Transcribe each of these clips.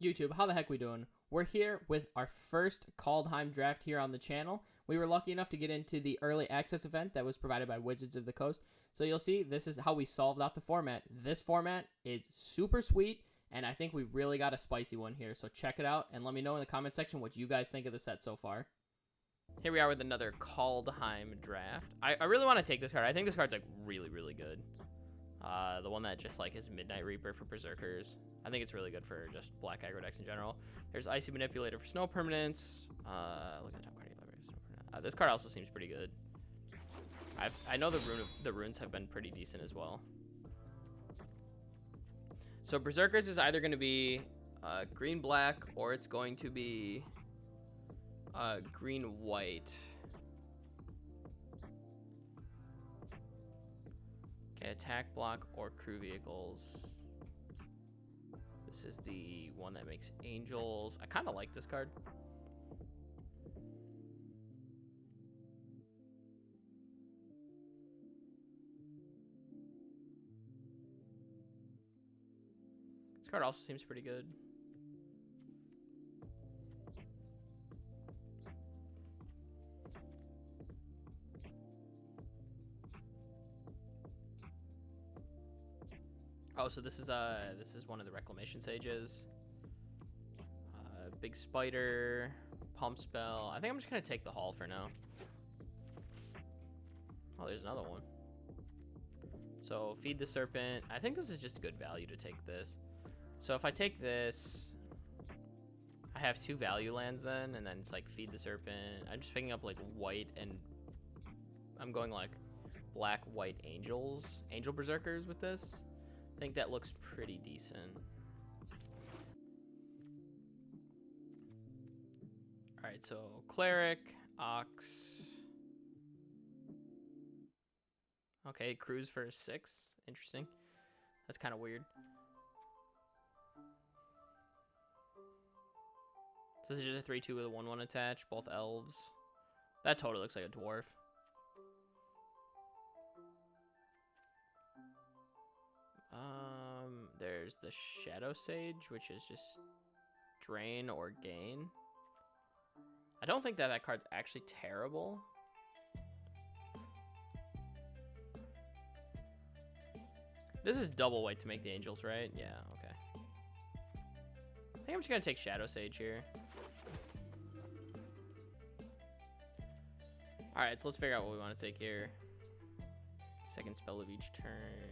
YouTube, how the heck we doing? We're here with our first Kaldheim draft here on the channel. We were lucky enough to get into the early access event that was provided by Wizards of the Coast. So you'll see this is how we solved out the format. This format is super sweet, and I think we really got a spicy one here. So check it out and let me know in the comment section what you guys think of the set so far. Here we are with another Kaldheim draft. I really want to take this card. I think this card's like really, really good. The one that just like is Midnight Reaper for Berserkers. I think it's really good for just black aggro decks in general. There's Icy Manipulator for snow permanents. Look at the top card. This card also seems pretty good. I know the runes have been pretty decent as well. So Berserkers is either going to be green black or it's going to be green white. Okay, attack, block, or crew vehicles. This is the one that makes angels. I kind of like this card. This card also seems pretty good. Oh, so this is one of the Reclamation Sages. Big Spider, Pump Spell. I think I'm just gonna take the Hall for now. Oh, there's another one. So Feed the Serpent. I think this is just good value to take this. So if I take this, I have 2 value lands then, and then it's like Feed the Serpent. I'm just picking up like white, and I'm going like black, white angels, angel berserkers with this. I think that looks pretty decent. All right, so Cleric, Ox. Okay, Cruise for 6. Interesting. That's kind of weird. So this is just a 3/2 with a 1/1 attach, both elves. That totally looks like a dwarf. There's the Shadow Sage, which is just drain or gain. I don't think that card's actually terrible. This is double white to make the angels, right? Yeah, okay. I think I'm just gonna take Shadow Sage here. All right, so let's figure out what we want to take here. Second spell of each turn.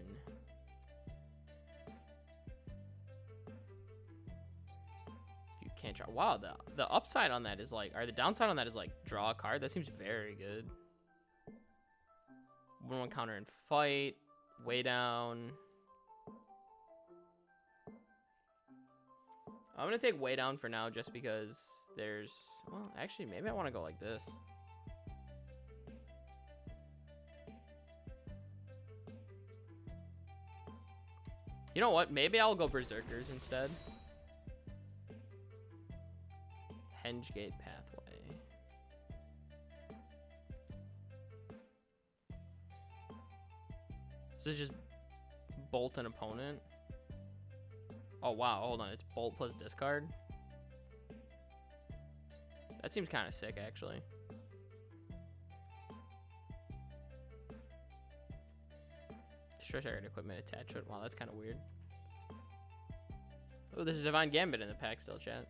Can't draw. Wow, the upside on that is like, or the downside on that is like draw a card. That seems very good. 1/1 counter and fight. Way down. I'm gonna take way down for now just because there's, well, actually maybe I want to go like this. You know what? Maybe I'll go Berserkers instead. Hengegate Pathway. So this is just bolt an opponent. Oh wow, hold on, it's bolt plus discard. That seems kind of sick, actually. Stretch Iron Equipment attached to it. Wow, that's kind of weird. Oh, there's a Divine Gambit in the pack still, chat.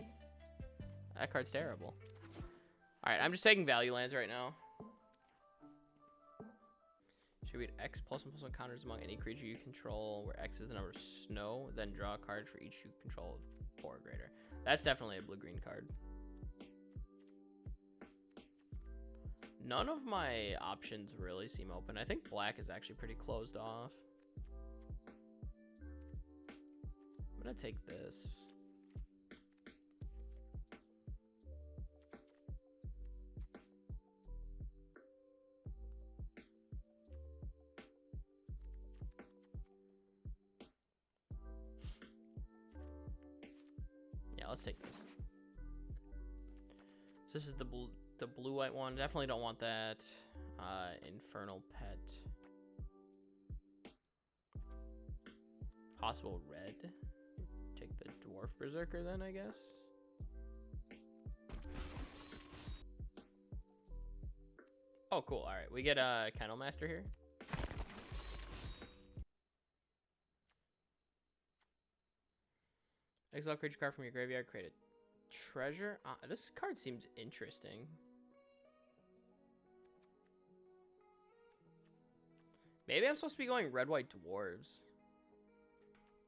That card's terrible. All right, I'm just taking value lands right now. Should we get X +1/+1 counters among any creature you control, where X is the number of snow, then draw a card for each you control of 4 or greater. That's definitely a blue-green card. None of my options really seem open. I think black is actually pretty closed off. I'm gonna take this. Yeah, let's take this. So this is the blue-white one. Definitely don't want that. Infernal Pet. Possible red. Take the Dwarf Berserker then, I guess. Oh, cool. All right, we get a Kennel Master here. Exile creature card from your graveyard, create a treasure. This card seems interesting. Maybe I'm supposed to be going red-white dwarves.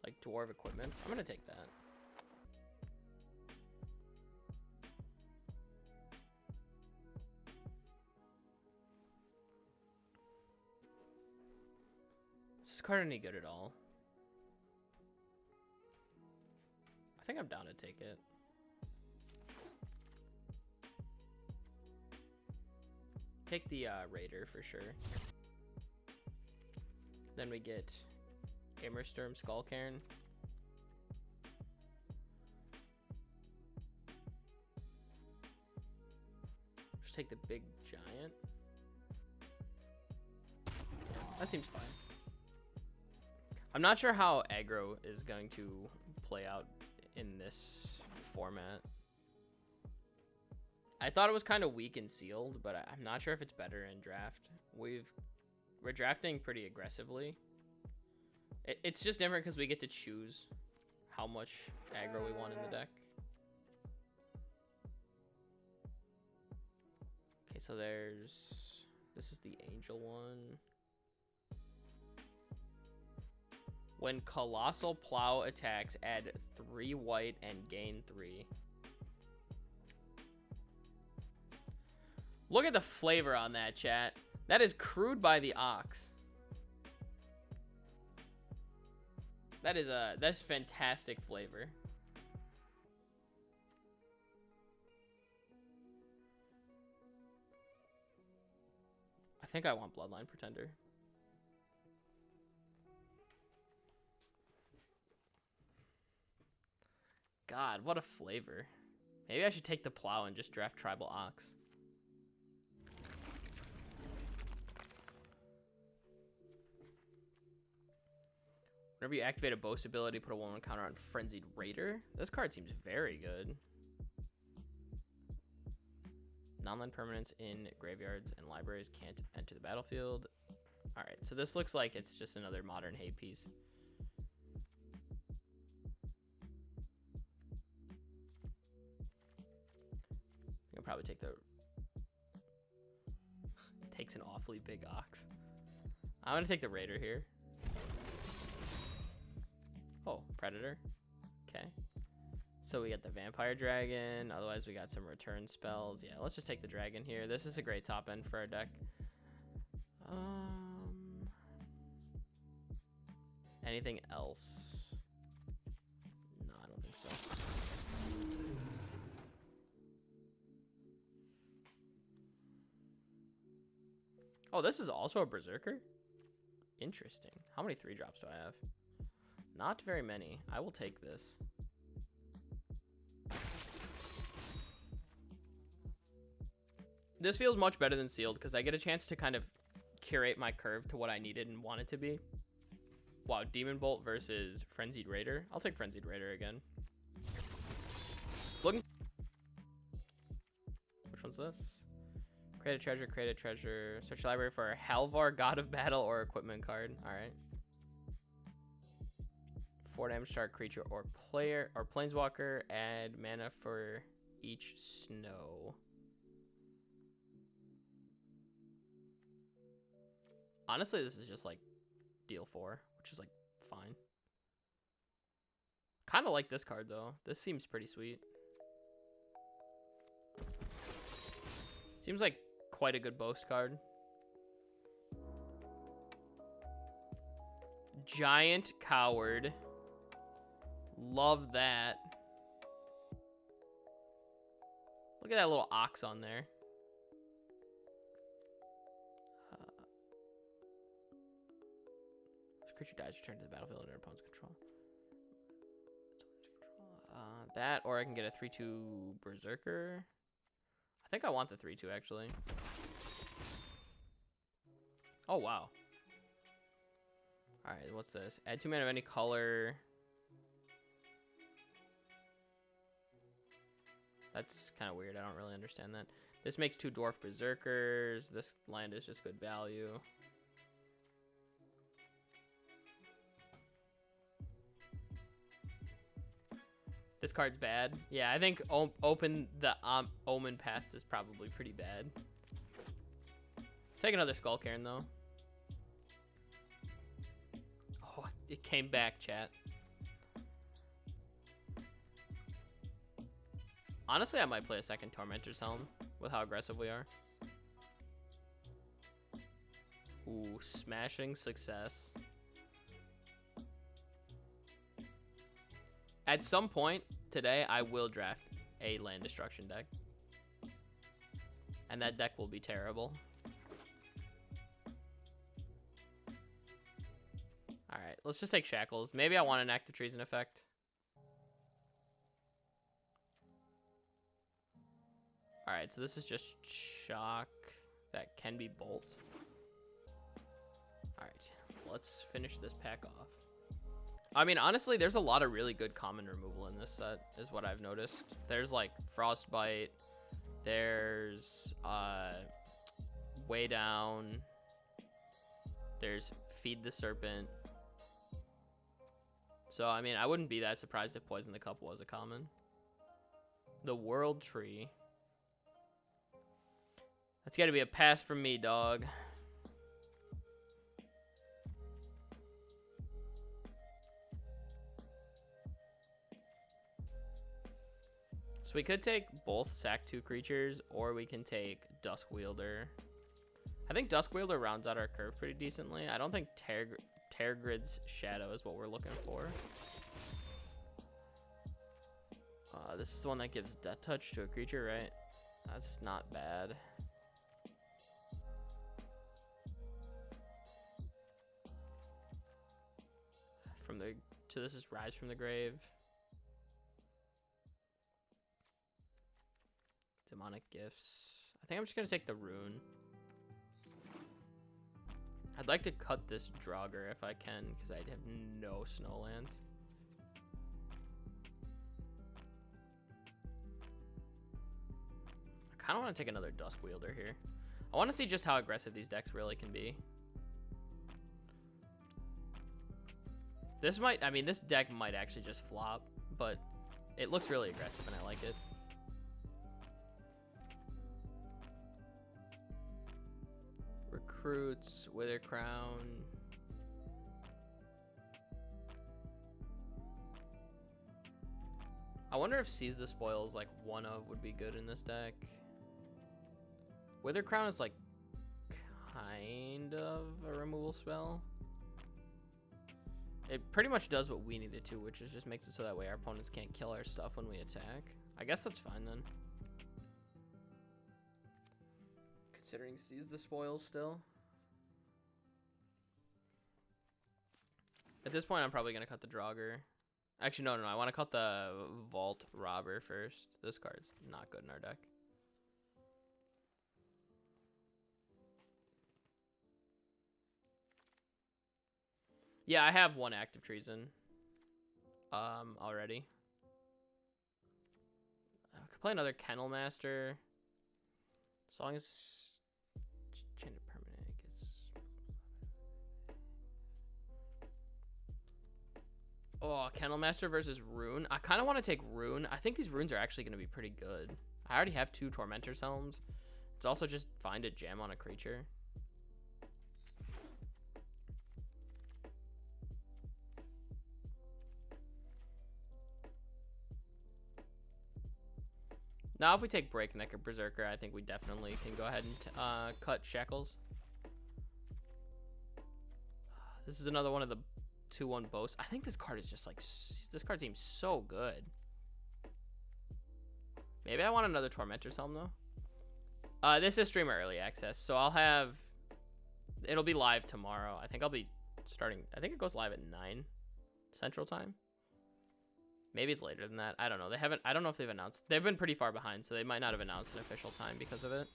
Like dwarf equipments. I'm gonna take that. Is this card any good at all? I think I'm down to take it. Take the Raider for sure. Then we get Amersturm Skullcairn. Just take the big giant. Yeah, that seems fine. I'm not sure how aggro is going to play out in this format. I thought it was kind of weak and sealed, but I'm not sure if it's better in draft. We're drafting pretty aggressively. It's just different because we get to choose how much aggro we want in the deck. Okay, so this is the Angel one. When Colossal Plow attacks, add 3 white and gain 3. Look at the flavor on that, chat. That is crude by the Ox. That's fantastic flavor. I think I want Bloodline Pretender. God, what a flavor. Maybe I should take the Plow and just draft Tribal Ox. Whenever you activate a boast ability, put a 1/1 counter on Frenzied Raider. This card seems very good. Non-land permanents in graveyards and libraries can't enter the battlefield. Alright, so this looks like it's just another modern hate piece. I'll probably take the... Takes an awfully big Ox. I'm going to take the Raider here. Oh, Predator. Okay. So we got the Vampire Dragon. Otherwise, we got some return spells. Yeah, let's just take the Dragon here. This is a great top end for our deck. Anything else? No, I don't think so. Oh, this is also a Berserker? Interesting. How many 3-drops do I have? Not very many. I will take this. This feels much better than sealed because I get a chance to kind of curate my curve to what I needed and want it to be. Wow, Demon Bolt versus Frenzied Raider. I'll take Frenzied Raider again. Looking. Which one's this? Create a treasure, create a treasure. Search your library for a Halvar, God of Battle, or equipment card. All right. 4 damage to target creature or player or planeswalker. Add mana for each snow. Honestly, this is just like deal 4, which is like fine. Kind of like this card though. This seems pretty sweet. Seems like quite a good boast card. Giant Coward. Love that. Look at that little ox on there. This creature dies, return to the battlefield under opponent's control. That, or I can get a 3/2 Berserker. I think I want the 3/2 actually. Oh, wow. Alright, what's this? Add 2 mana of any color. That's kind of weird. I don't really understand that. This makes 2 Dwarf Berserkers. This land is just good value. This card's bad. Yeah, I think open the Omen Paths is probably pretty bad. Take another Skull Cairn, though. Oh, it came back, chat. Honestly, I might play a second Tormentor's Helm with how aggressive we are. Ooh, smashing success. At some point today, I will draft a land destruction deck. And that deck will be terrible. Alright, let's just take Shackles. Maybe I want an Active Treason effect. Alright, so this is just Shock. That can be Bolt. Alright, let's finish this pack off. I mean, honestly, there's a lot of really good common removal in this set, is what I've noticed. There's, like, Frostbite. There's, Way Down. There's Feed the Serpent. So, I mean, I wouldn't be that surprised if Poison the Cup was a common. The World Tree. That's got to be a pass from me, dog. So we could take both sack 2 creatures, or we can take Duskwielder. I think Duskwielder rounds out our curve pretty decently. I don't think Tergrid's Shadow is what we're looking for. This is the one that gives Death Touch to a creature, right? That's not bad. So this is Rise from the Grave. Demonic Gifts. I think I'm just gonna take the Rune. I'd like to cut this Draugr if I can, because I have no Snowlands. I kind of want to take another Duskwielder here. I want to see just how aggressive these decks really can be. This might, I mean, this deck might actually just flop, but it looks really aggressive and I like it. Recruits, Wither Crown. I wonder if Seize the Spoils, like, one of would be good in this deck. Wither Crown is, like, kind of a removal spell. It pretty much does what we need it to, which is just makes it so that way our opponents can't kill our stuff when we attack. I guess that's fine then. Considering Seize the Spoils still. At this point, I'm probably going to cut the Draugr. Actually, no. I want to cut the Vault Robber first. This card's not good in our deck. Yeah, I have one Active Treason already. I could play another Kennel Master. As long as Chained Permanent gets... Oh, Kennel Master versus Rune. I kind of want to take Rune. I think these runes are actually going to be pretty good. I already have 2 Tormentor's Helms. It's also just fine to jam on a creature. Now, if we take Breakneck or Berserker, I think we definitely can go ahead and cut Shackles. This is another one of the 2/1 boasts. I think this card is just like, this card seems so good. Maybe I want another Tormentor's Helm though. This is streamer early access, so I'll have, it'll be live tomorrow. I think I'll be starting, I think it goes live at 9 Central Time. Maybe it's later than that. I don't know. They haven't, I don't know if they've announced. They've been pretty far behind, so they might not have announced an official time because of it.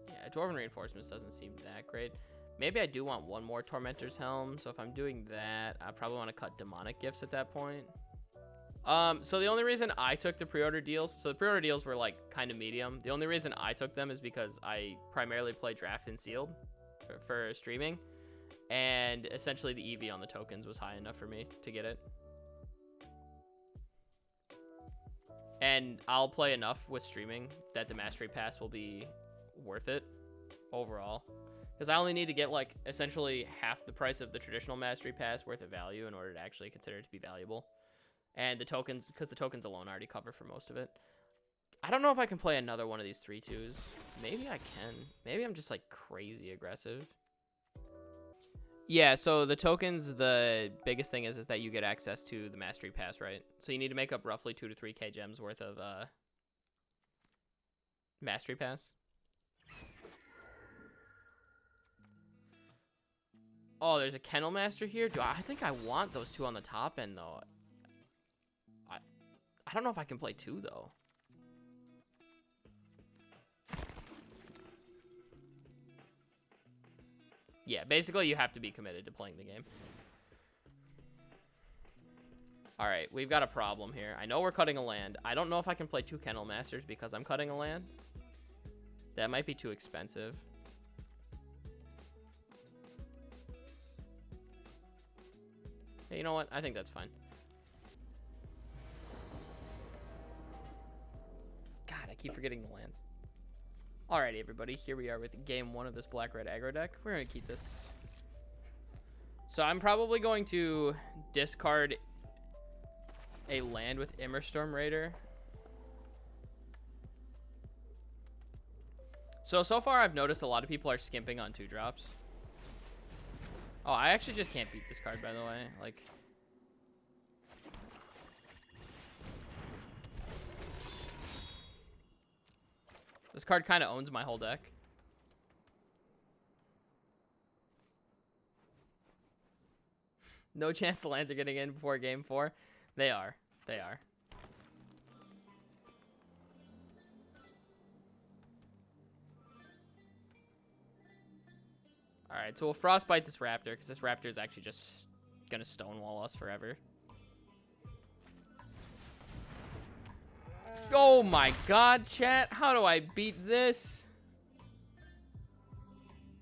Yeah, Dwarven Reinforcements doesn't seem that great. Maybe I do want one more Tormentor's Helm, so if I'm doing that, I probably want to cut Demonic Gifts at that point. So the only reason I took the pre-order deals, so the pre-order deals were like kind of medium. The only reason I took them is because I primarily play draft and sealed for streaming, and essentially the EV on the tokens was high enough for me to get it. And I'll play enough with streaming that the Mastery Pass will be worth it overall. Because I only need to get like essentially half the price of the traditional Mastery Pass worth of value in order to actually consider it to be valuable. And the tokens, because the tokens alone already cover for most of it. I don't know if I can play another one of these 3-2s. Maybe I can. Maybe I'm just like crazy aggressive. Yeah, so the tokens, the biggest thing is that you get access to the Mastery Pass, right? So you need to make up roughly 2 to 3k gems worth of Mastery Pass. Oh, there's a Kennel Master here? I think I want those 2 on the top end, though. I don't know if I can play 2, though. Yeah, basically you have to be committed to playing the game. All right, we've got a problem here. I know we're cutting a land. I don't know if I can play 2 Kennel Masters because I'm cutting a land. That might be too expensive. Hey, you know what? I think that's fine. God, I keep forgetting the lands. Alrighty, everybody. Here we are with game 1 of this black-red aggro deck. We're going to keep this. So I'm probably going to discard a land with Immerstorm Raider. So far I've noticed a lot of people are skimping on 2-drops. Oh, I actually just can't beat this card, by the way. Like, this card kind of owns my whole deck. No chance the lands are getting in before game 4. They are. They are. All right, so we'll Frostbite this Raptor because this Raptor is actually just going to Stonewall us forever. Oh my god, chat. How do I beat this?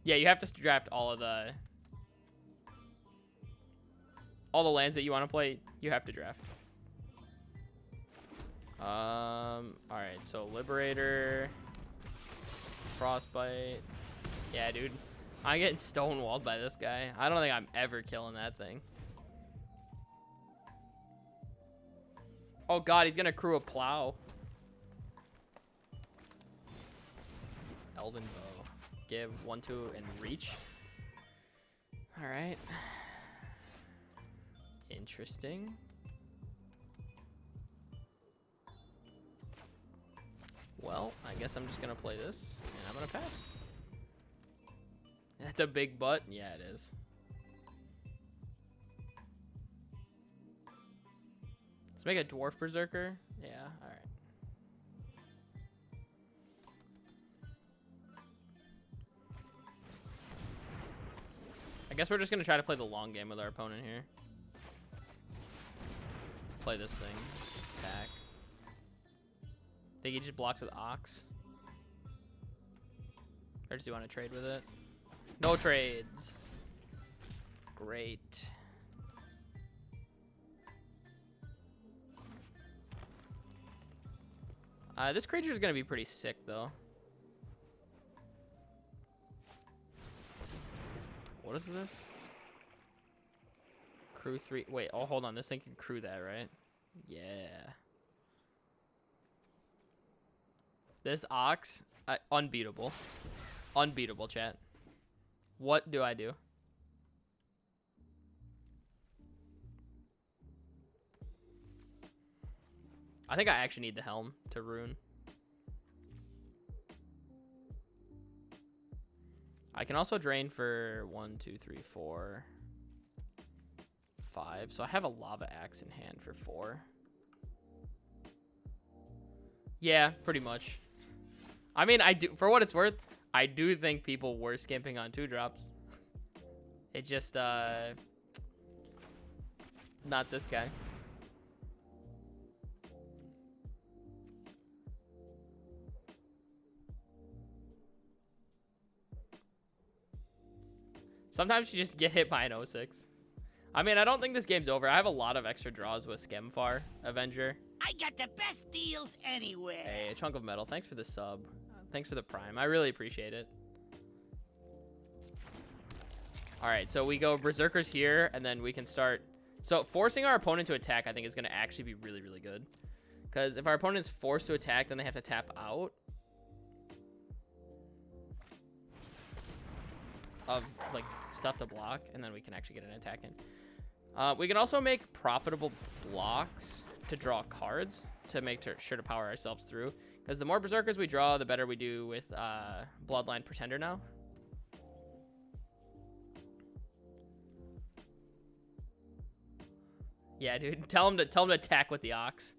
Yeah, you have to draft all the lands that you want to play. You have to draft. All right, so Liberator, Frostbite. Yeah, dude. I'm getting stonewalled by this guy. I don't think I'm ever killing that thing. Oh god, he's gonna crew a plow. Elven Bow. Give 1-2 and reach. Alright. Interesting. Well, I guess I'm just gonna play this, and I'm gonna pass. That's a big butt? Yeah, it is. Let's make a Dwarf Berserker. Yeah, alright. I guess we're just gonna try to play the long game with our opponent here. Play this thing. Attack. Think he just blocks with Ox. Or does he want to trade with it? No trades. Great. This creature is going to be pretty sick, though. What is this? Crew 3. Wait, oh, hold on. This thing can crew that, right? Yeah. This Ox, unbeatable. Unbeatable, chat. What do I do? I think I actually need the Helm to ruin. I can also drain for 1, 2, 3, 4, 5. So I have a Lava Axe in hand for 4. Yeah, pretty much. I mean, I do, for what it's worth, I do think people were skimping on 2-drops. It just, not this guy. Sometimes you just get hit by an 06. I mean, I don't think this game's over. I have a lot of extra draws with Skemfar, Avenger. I got the best deals anywhere. Hey, a chunk of metal. Thanks for the sub. Thanks for the prime. I really appreciate it. All right, so we go Berserkers here, and then we can start. So forcing our opponent to attack, I think, is going to actually be really, really good. Because if our opponent is forced to attack, then they have to tap out of like stuff to block, and then we can actually get an attack in. We can also make profitable blocks to draw cards to make sure to power ourselves through. Because the more Berserkers we draw, the better we do with Bloodline Pretender now. Yeah, dude. Tell him to attack with the Ox.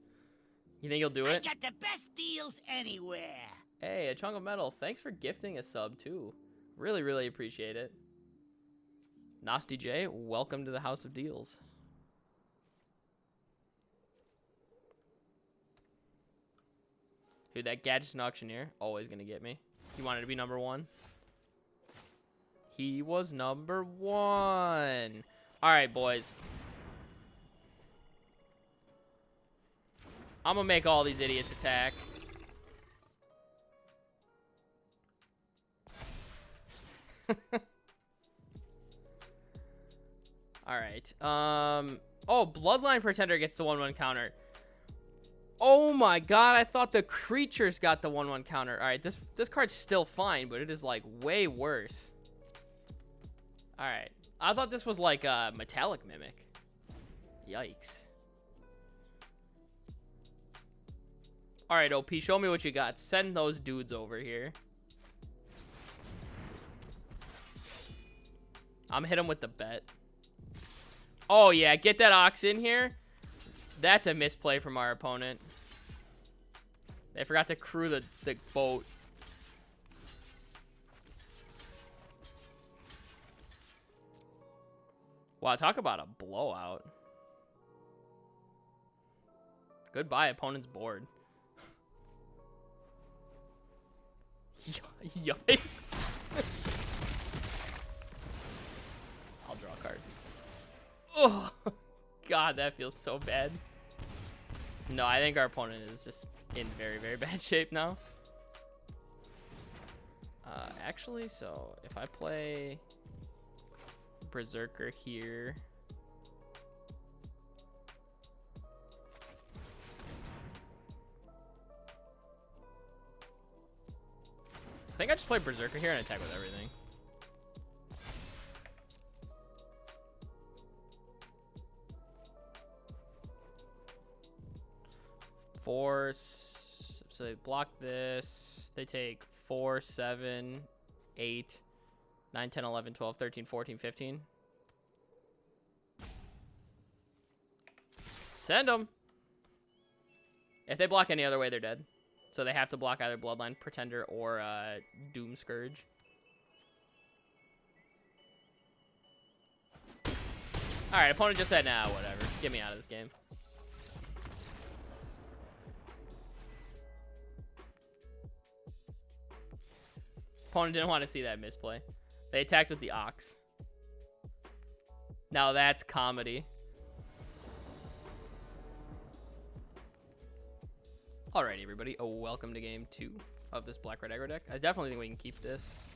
You think he'll do it? I got the best deals anywhere. Hey, a chunk of metal. Thanks for gifting a sub too. Really, really appreciate it. Nasty J, welcome to the House of Deals. Dude, that Gadget Auctioneer, always gonna get me. He wanted to be number 1. He was number 1. All right, boys. I'm gonna make all these idiots attack. All right. Oh, Bloodline Pretender gets the 1/1 counter. Oh my god, I thought the creatures got the 1/1 counter. All right, this card's still fine, but it is like way worse. All right. I thought this was like a Metallic Mimic. Yikes. All right, OP, show me what you got. Send those dudes over here. I'm hit him with the bet. Oh, yeah, get that Ox in here. That's a misplay from our opponent. They forgot to crew the boat. Wow, talk about a blowout. Goodbye, opponent's board. Yikes. I'll draw a card. Oh, God, that feels so bad. No, I think our opponent is just in very, very bad shape now. Actually, so if I play Berserker here. I think I just play Berserker here and attack with everything. So they block this. They take 4, 7, 8, 9, 10, 11, 12, 13, 14, 15. Send them. If they block any other way, they're dead. So they have to block either Bloodline Pretender or Doom Scourge. Alright, opponent just said, nah, whatever. Get me out of this game. Opponent didn't want to see that misplay. They attacked with the Ox. Now that's comedy. Alright, everybody. Welcome to game 2 of this Black Red Aggro deck. I definitely think we can keep this.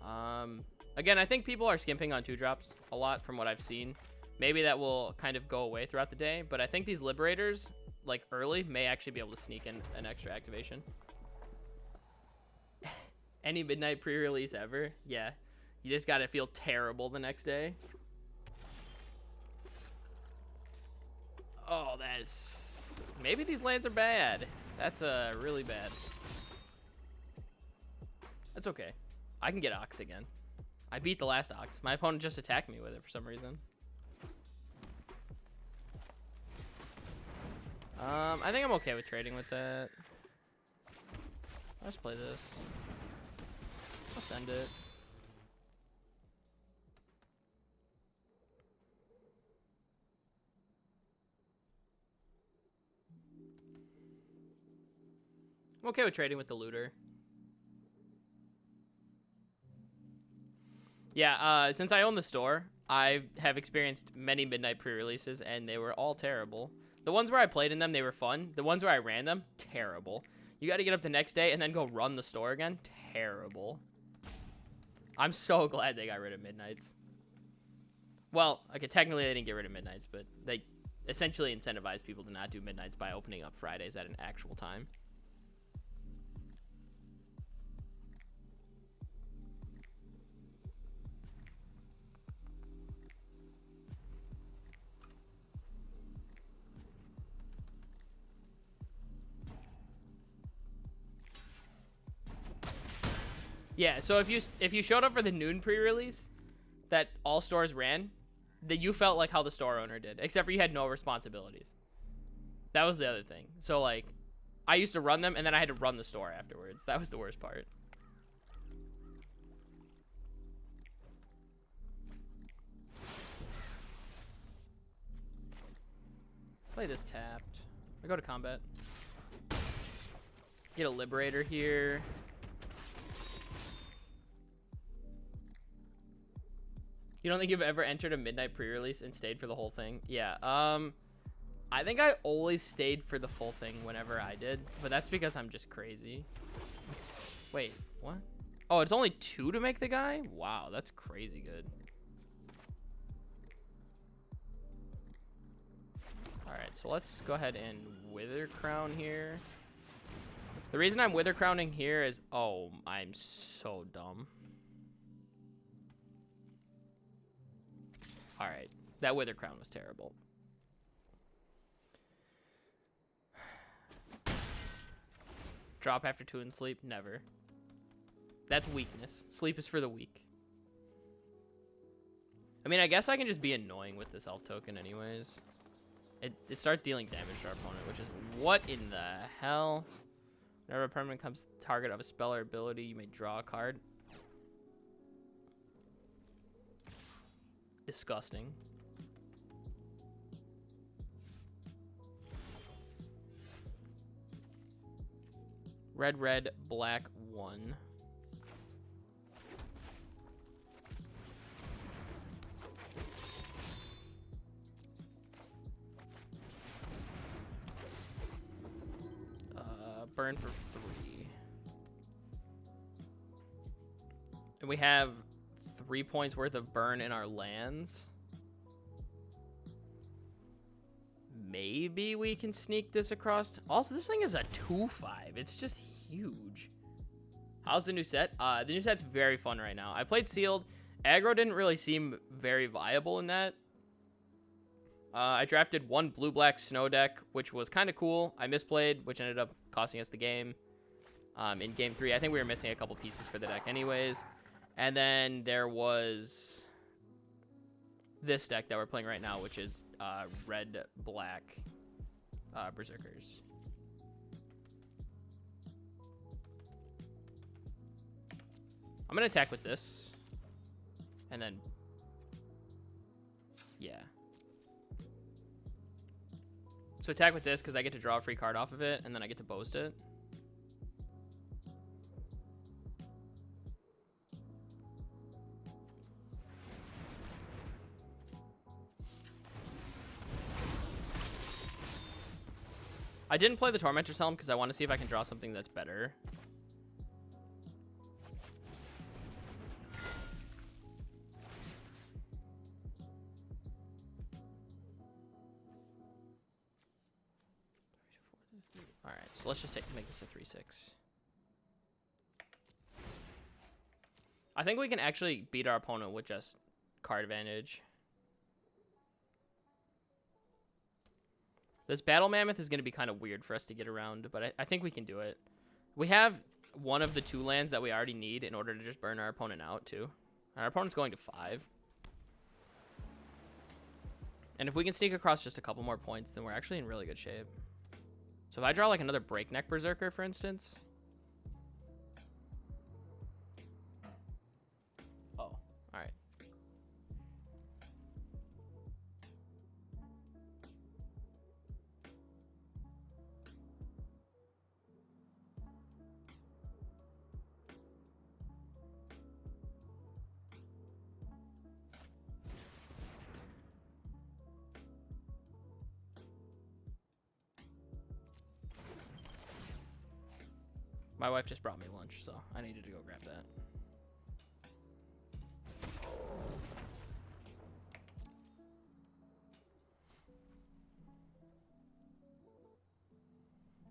Again, I think people are skimping on 2-drops a lot from what I've seen. Maybe that will kind of go away throughout the day, but I think these Liberators, like early, may actually be able to sneak in an extra activation. Any midnight pre-release ever? Yeah. You just gotta feel terrible the next day. Oh, that's... Maybe these lands are bad. That's really bad. That's okay. I can get Ox again. I beat the last Ox. My opponent just attacked me with it for some reason. I think I'm okay with trading with that. Let's play this. I'll send it. I'm okay with trading with the looter. Yeah, since I own the store, I have experienced many midnight pre-releases, and they were all terrible. The ones where I played in them, they were fun. The ones where I ran them, terrible. You got to get up the next day and then go run the store again. Terrible. I'm so glad they got rid of midnights. Well, okay, technically they didn't get rid of midnights, but they essentially incentivized people to not do midnights by opening up Fridays at an actual time. Yeah, so if you showed up for the noon pre-release that all stores ran, that you felt like how the store owner did, except for you had no responsibilities. That was the other thing. So like, I used to run them, and then I had to run the store afterwards. That was the worst part. Play this tapped. I go to combat. Get a Liberator here. You don't think you've ever entered a midnight pre-release and stayed for the whole thing? Yeah, I think I always stayed for the full thing whenever I did, but that's because I'm just crazy. Wait, what? Oh, it's only 2 to make the guy? Wow, that's crazy good. Alright, so let's go ahead and Wither Crown here. The reason I'm Wither Crowning here is... Oh, I'm so dumb. Alright, that Wither Crown was terrible. Drop after 2 and sleep? Never. That's weakness. Sleep is for the weak. I mean, I guess I can just be annoying with this elf token anyways. It starts dealing damage to our opponent, which is... What in the hell? Whenever a permanent comes target of a spell or ability, you may draw a card. Disgusting. Red, red, black, 1. Burn for 3. And we have 3 points worth of burn in our lands. Maybe we can sneak this across. Also, this thing is a 2/5. It's just huge. How's the new set? The new set's very fun right now. I played Sealed. Aggro didn't really seem very viable in that. I drafted 1 blue-black snow deck, which was kind of cool. I misplayed, which ended up costing us the game. In game 3, I think we were missing a couple pieces for the deck anyways. And then there was this deck that we're playing right now, which is red-black Berserkers. I'm going to attack with this. And then... Yeah. So attack with this because I get to draw a free card off of it, and then I get to boast it. I didn't play the Tormentor's Helm because I want to see if I can draw something that's better. Alright, so let's just make this a 3/6. I think we can actually beat our opponent with just card advantage. This Battle Mammoth is going to be kind of weird for us to get around, but I think we can do it. We have one of the 2 lands that we already need in order to just burn our opponent out, too. Our opponent's going to 5. And if we can sneak across just a couple more points, then we're actually in really good shape. So if I draw like another Breakneck Berserker, for instance. Oh, all right. My wife just brought me lunch, so I needed to go grab that.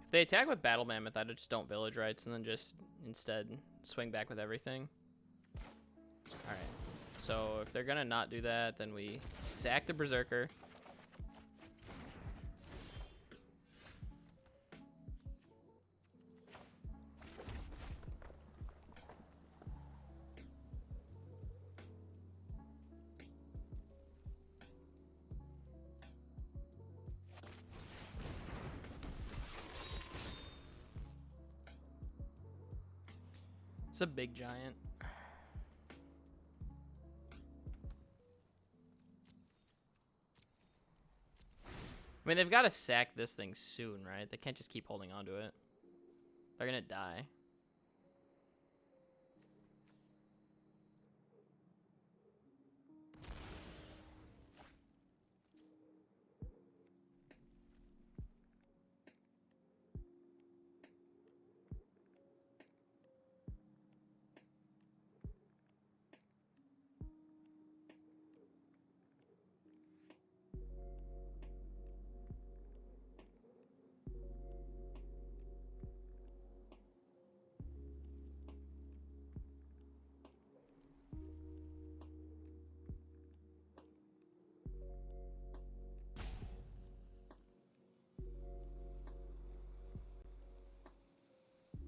If they attack with Battle Mammoth, I just don't village rights and then just instead swing back with everything. Alright. So if they're gonna not do that, then we sack the Berserker. It's a big giant. I mean, they've got to sack this thing soon, right? They can't just keep holding on to it. They're gonna die.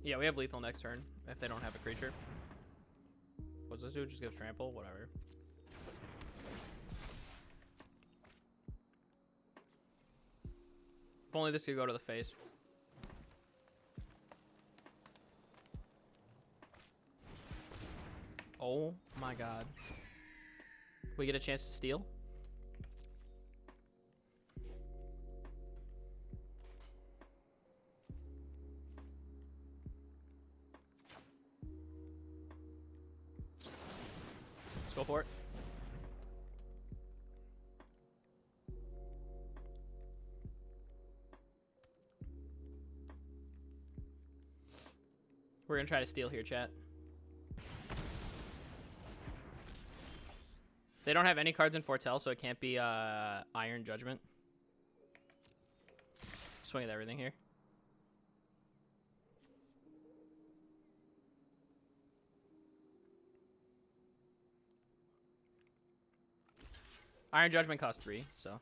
Yeah, we have lethal next turn if they don't have a creature. What's this do? Just gives trample? Whatever. If only this could go to the face. Oh my god. We get a chance to steal? Let's go for it. We're gonna try to steal here, chat. They don't have any cards in Foretell, so it can't be Iron Judgment. Swing at everything here. Iron Judgment costs 3, so.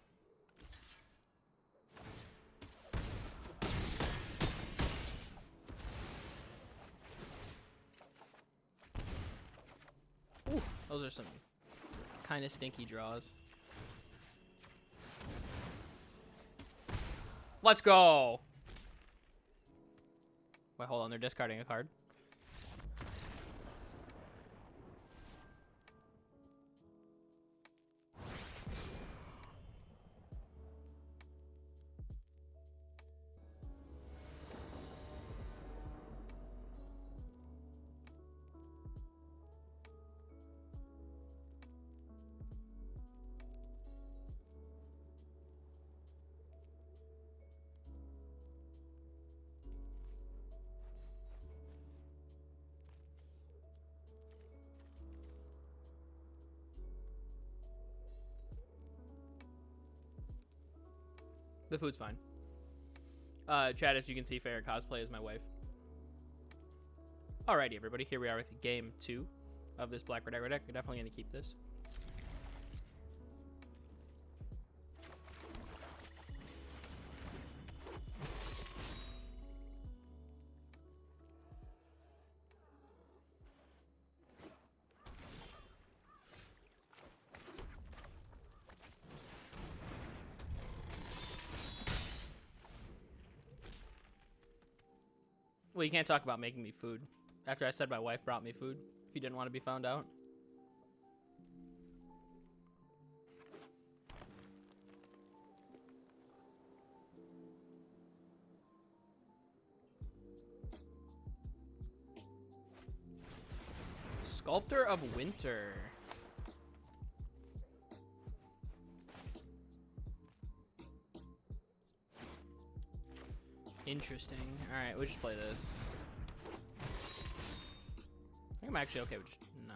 Ooh, those are some kind of stinky draws. Let's go! Wait, hold on, they're discarding a card. The food's fine. Chat, as you can see, Fair Cosplay is my wife. Alrighty, everybody. Here we are with game 2 of this Black Red Aggro deck. We're definitely going to keep this. Well, you can't talk about making me food after I said my wife brought me food if you didn't want to be found out. Sculptor of Winter. Interesting. All right, we'll just play this. I'm actually okay with just... No.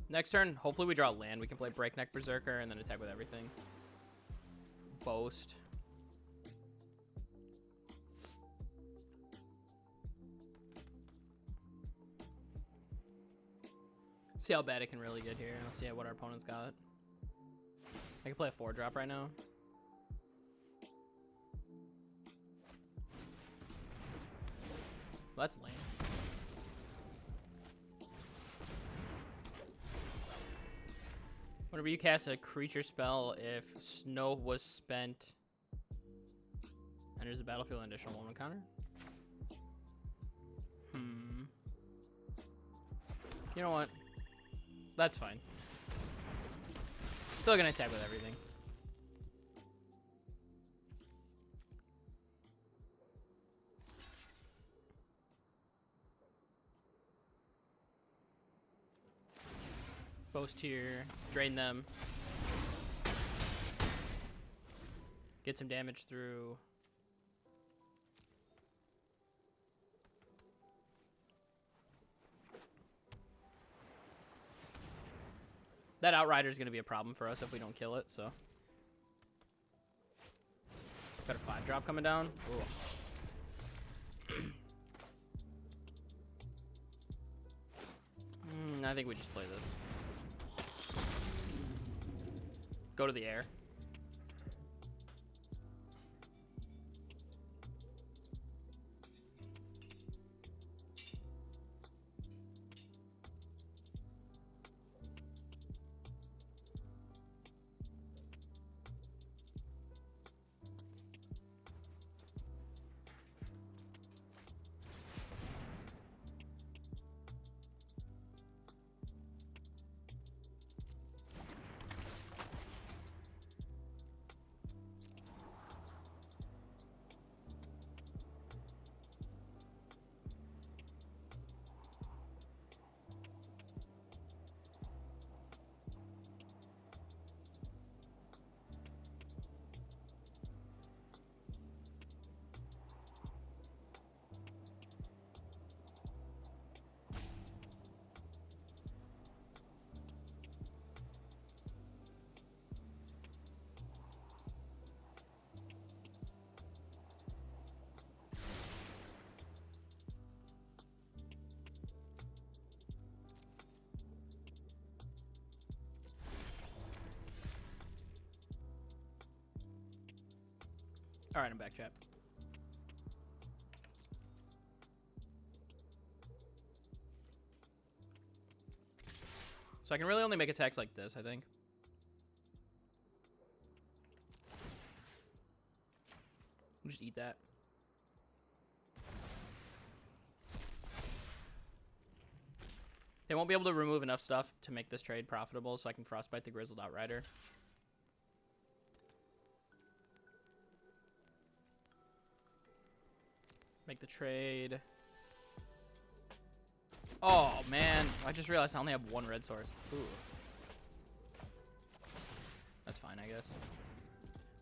Next turn, hopefully we draw land. We can play Breakneck Berserker and then attack with everything. Boast. See how bad it can really get here. Let's see what our opponent's got. I can play a 4-drop right now. Well, that's lame. Whenever you cast a creature spell, if snow was spent, enters the battlefield, an additional 1 counter. You know what? That's fine. Still gonna attack with everything. Boast here, drain them. Get some damage through. That Outrider is going to be a problem for us if we don't kill it, so. Got a 5-drop coming down. I think we just play this. Go to the air. All right, I'm back, chat. So I can really only make attacks like this, I think. I'll just eat that. They won't be able to remove enough stuff to make this trade profitable, so I can Frostbite the Grizzled Outrider. Make the trade. Oh, man. I just realized I only have 1 red source. Ooh. That's fine, I guess.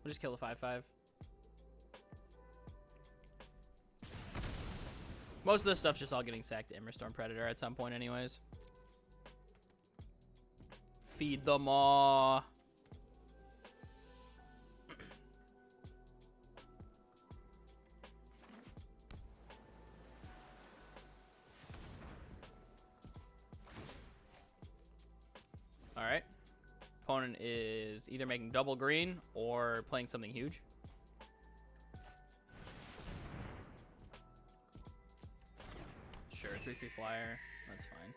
We'll just kill the 5/5. Most of this stuff's just all getting sacked to Immerstorm Predator at some point anyways. Feed them all. Alright. Opponent is either making double green or playing something huge. Sure, 3/3 flyer. That's fine.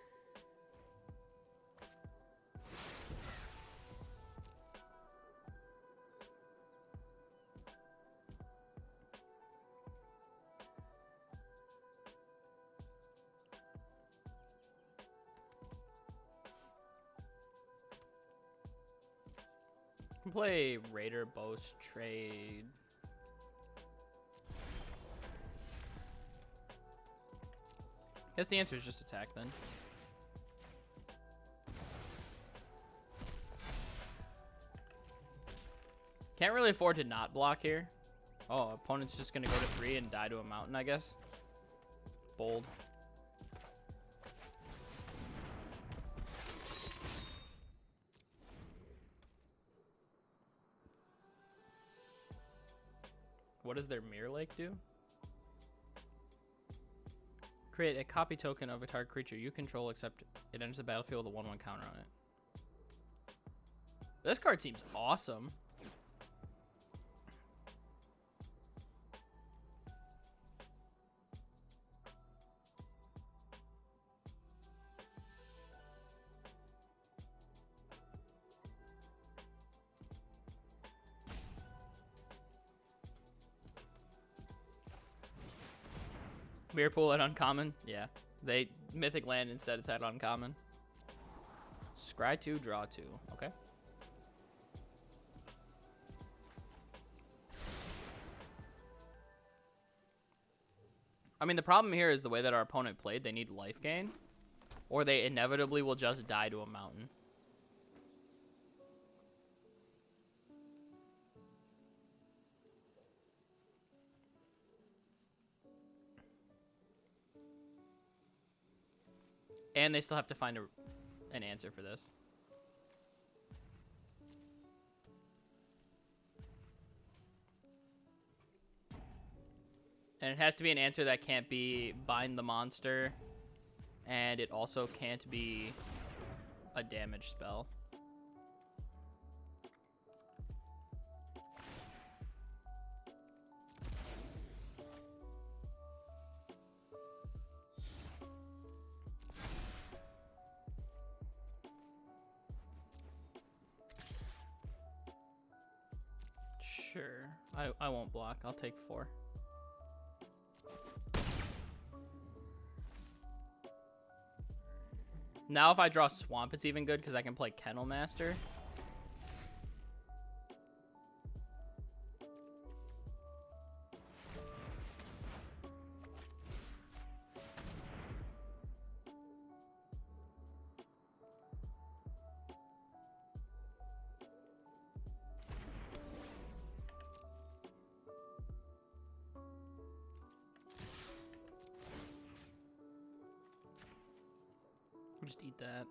Can play Raider, Boast, trade. Guess the answer is just attack then. Can't really afford to not block here. Oh, opponent's just gonna go to 3 and die to a mountain, I guess. Bold. What does their Mirror Lake do? Create a copy token of a target creature you control, except it enters the battlefield with a 1/1 counter on it. This card seems awesome. Mirrorpool at uncommon? Yeah. They mythic land instead, it's at uncommon. Scry 2, draw 2. Okay. I mean, the problem here is the way that our opponent played. They need life gain, or they inevitably will just die to a mountain. And they still have to find an answer for this. And it has to be an answer that can't be bind the monster. And it also can't be a damage spell. Sure. I won't block. I'll take 4. Now if I draw Swamp, it's even good because I can play Kennel Master. We'll just eat that.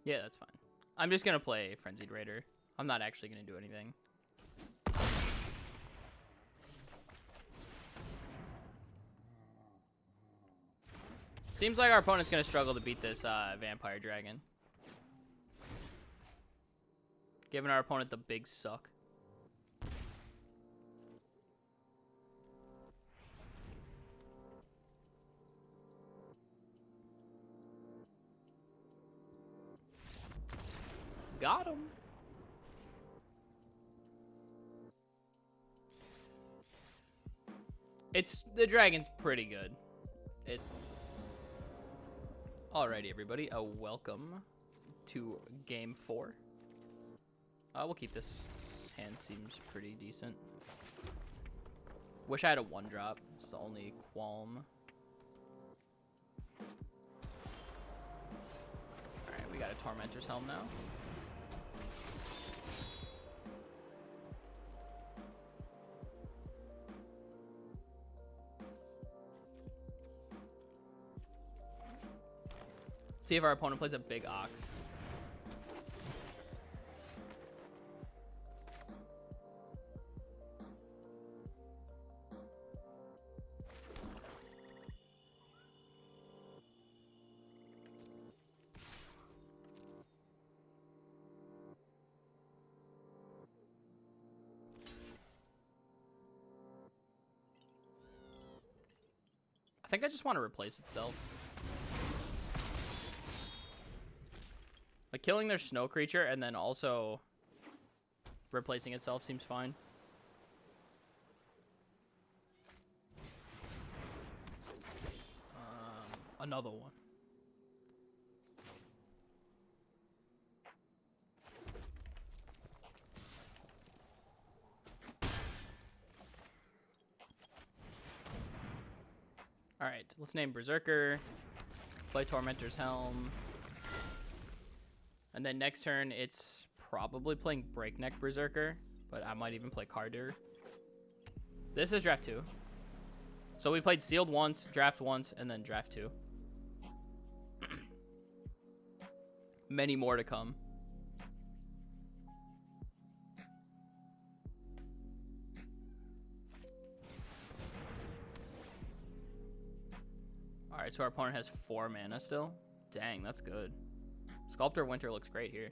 Yeah, that's fine. I'm just gonna play Frenzied Raider. I'm not actually gonna do anything. Seems like our opponent's gonna struggle to beat this Vampire Dragon. Giving our opponent the big suck. Got him. The dragon's pretty good. Alrighty, everybody. Welcome to game 4. We'll keep this. Hand seems pretty decent. Wish I had a 1-drop. It's the only qualm. Alright, we got a Tormentor's Helm now. See if our opponent plays a big Ox. I think I just want to replace itself. Like, killing their snow creature and then also replacing itself seems fine. Another one. Alright, let's name Berserker. Play Tormentor's Helm. And then next turn, it's probably playing Breakneck Berserker. But I might even play Carder. This is draft 2. So we played Sealed once, Draft once, and then Draft 2. Many more to come. Alright, so our opponent has 4 mana still. Dang, that's good. Sculptor Winter looks great here.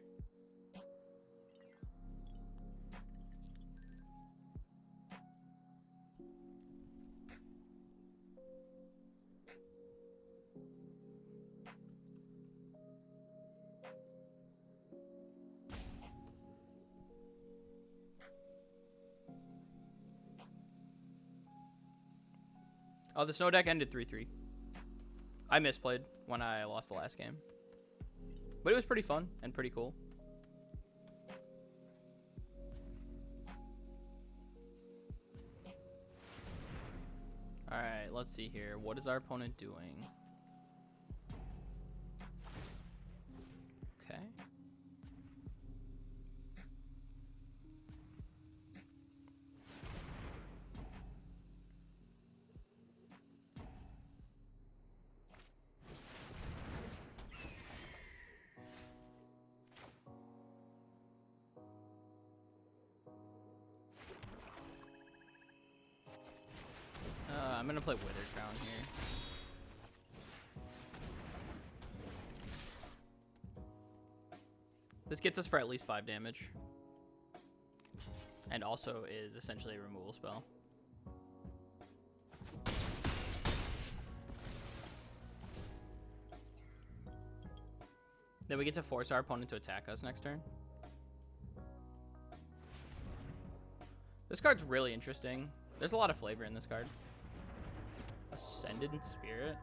Oh, the snow deck ended 3-3. I misplayed when I lost the last game. But it was pretty fun and pretty cool. Alright, let's see here. What is our opponent doing? Okay. I'm gonna play Withered Crown here. This gets us for at least 5 damage. And also is essentially a removal spell. Then we get to force our opponent to attack us next turn. This card's really interesting. There's a lot of flavor in this card. Ascendant Spirit.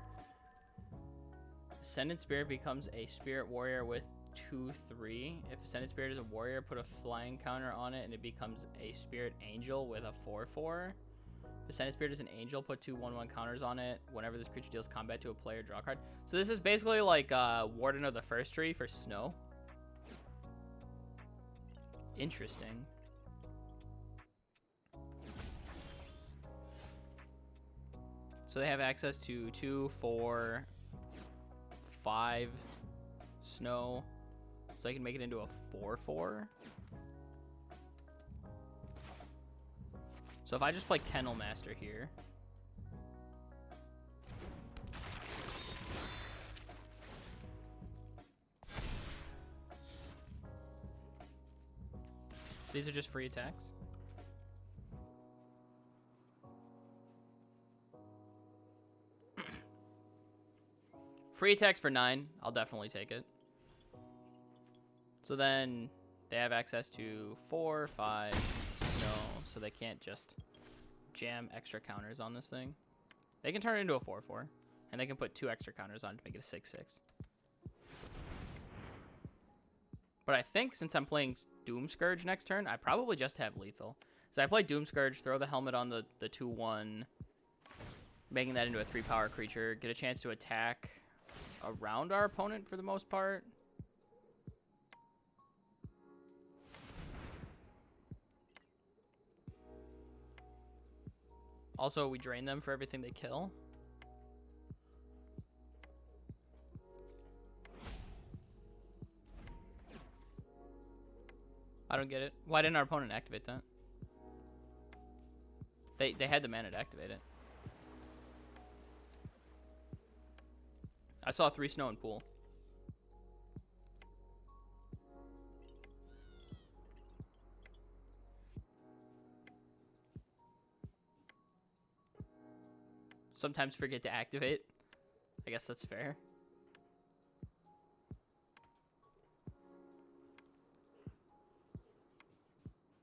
Ascendant Spirit becomes a Spirit Warrior with 2/3. If Ascendant Spirit is a warrior, put a flying counter on it and it becomes a Spirit Angel with a 4/4. If Ascendant Spirit is an angel, put 2 1/1 counters on it. Whenever this creature deals combat to a player, draw a card. So this is basically like Warden of the First Tree for snow. Interesting. So they have access to 2, 4, 5 snow. So they can make it into a 4/4. So if I just play Kennel Master here. These are just free attacks. Free attacks for 9. I'll definitely take it. So then they have access to 4, 5 snow, so they can't just jam extra counters on this thing. They can turn it into a 4/4, and they can put 2 extra counters on to make it a 6/6. But I think since I'm playing Doom Scourge next turn, I probably just have lethal. So I play Doom Scourge, throw the helmet on the 2/1, making that into a 3-power creature, get a chance to attack around our opponent for the most part. Also, we drain them for everything they kill. I don't get it. Why didn't our opponent activate that? They had the mana to activate it. I saw 3 snow in pool. Sometimes forget to activate. I guess that's fair.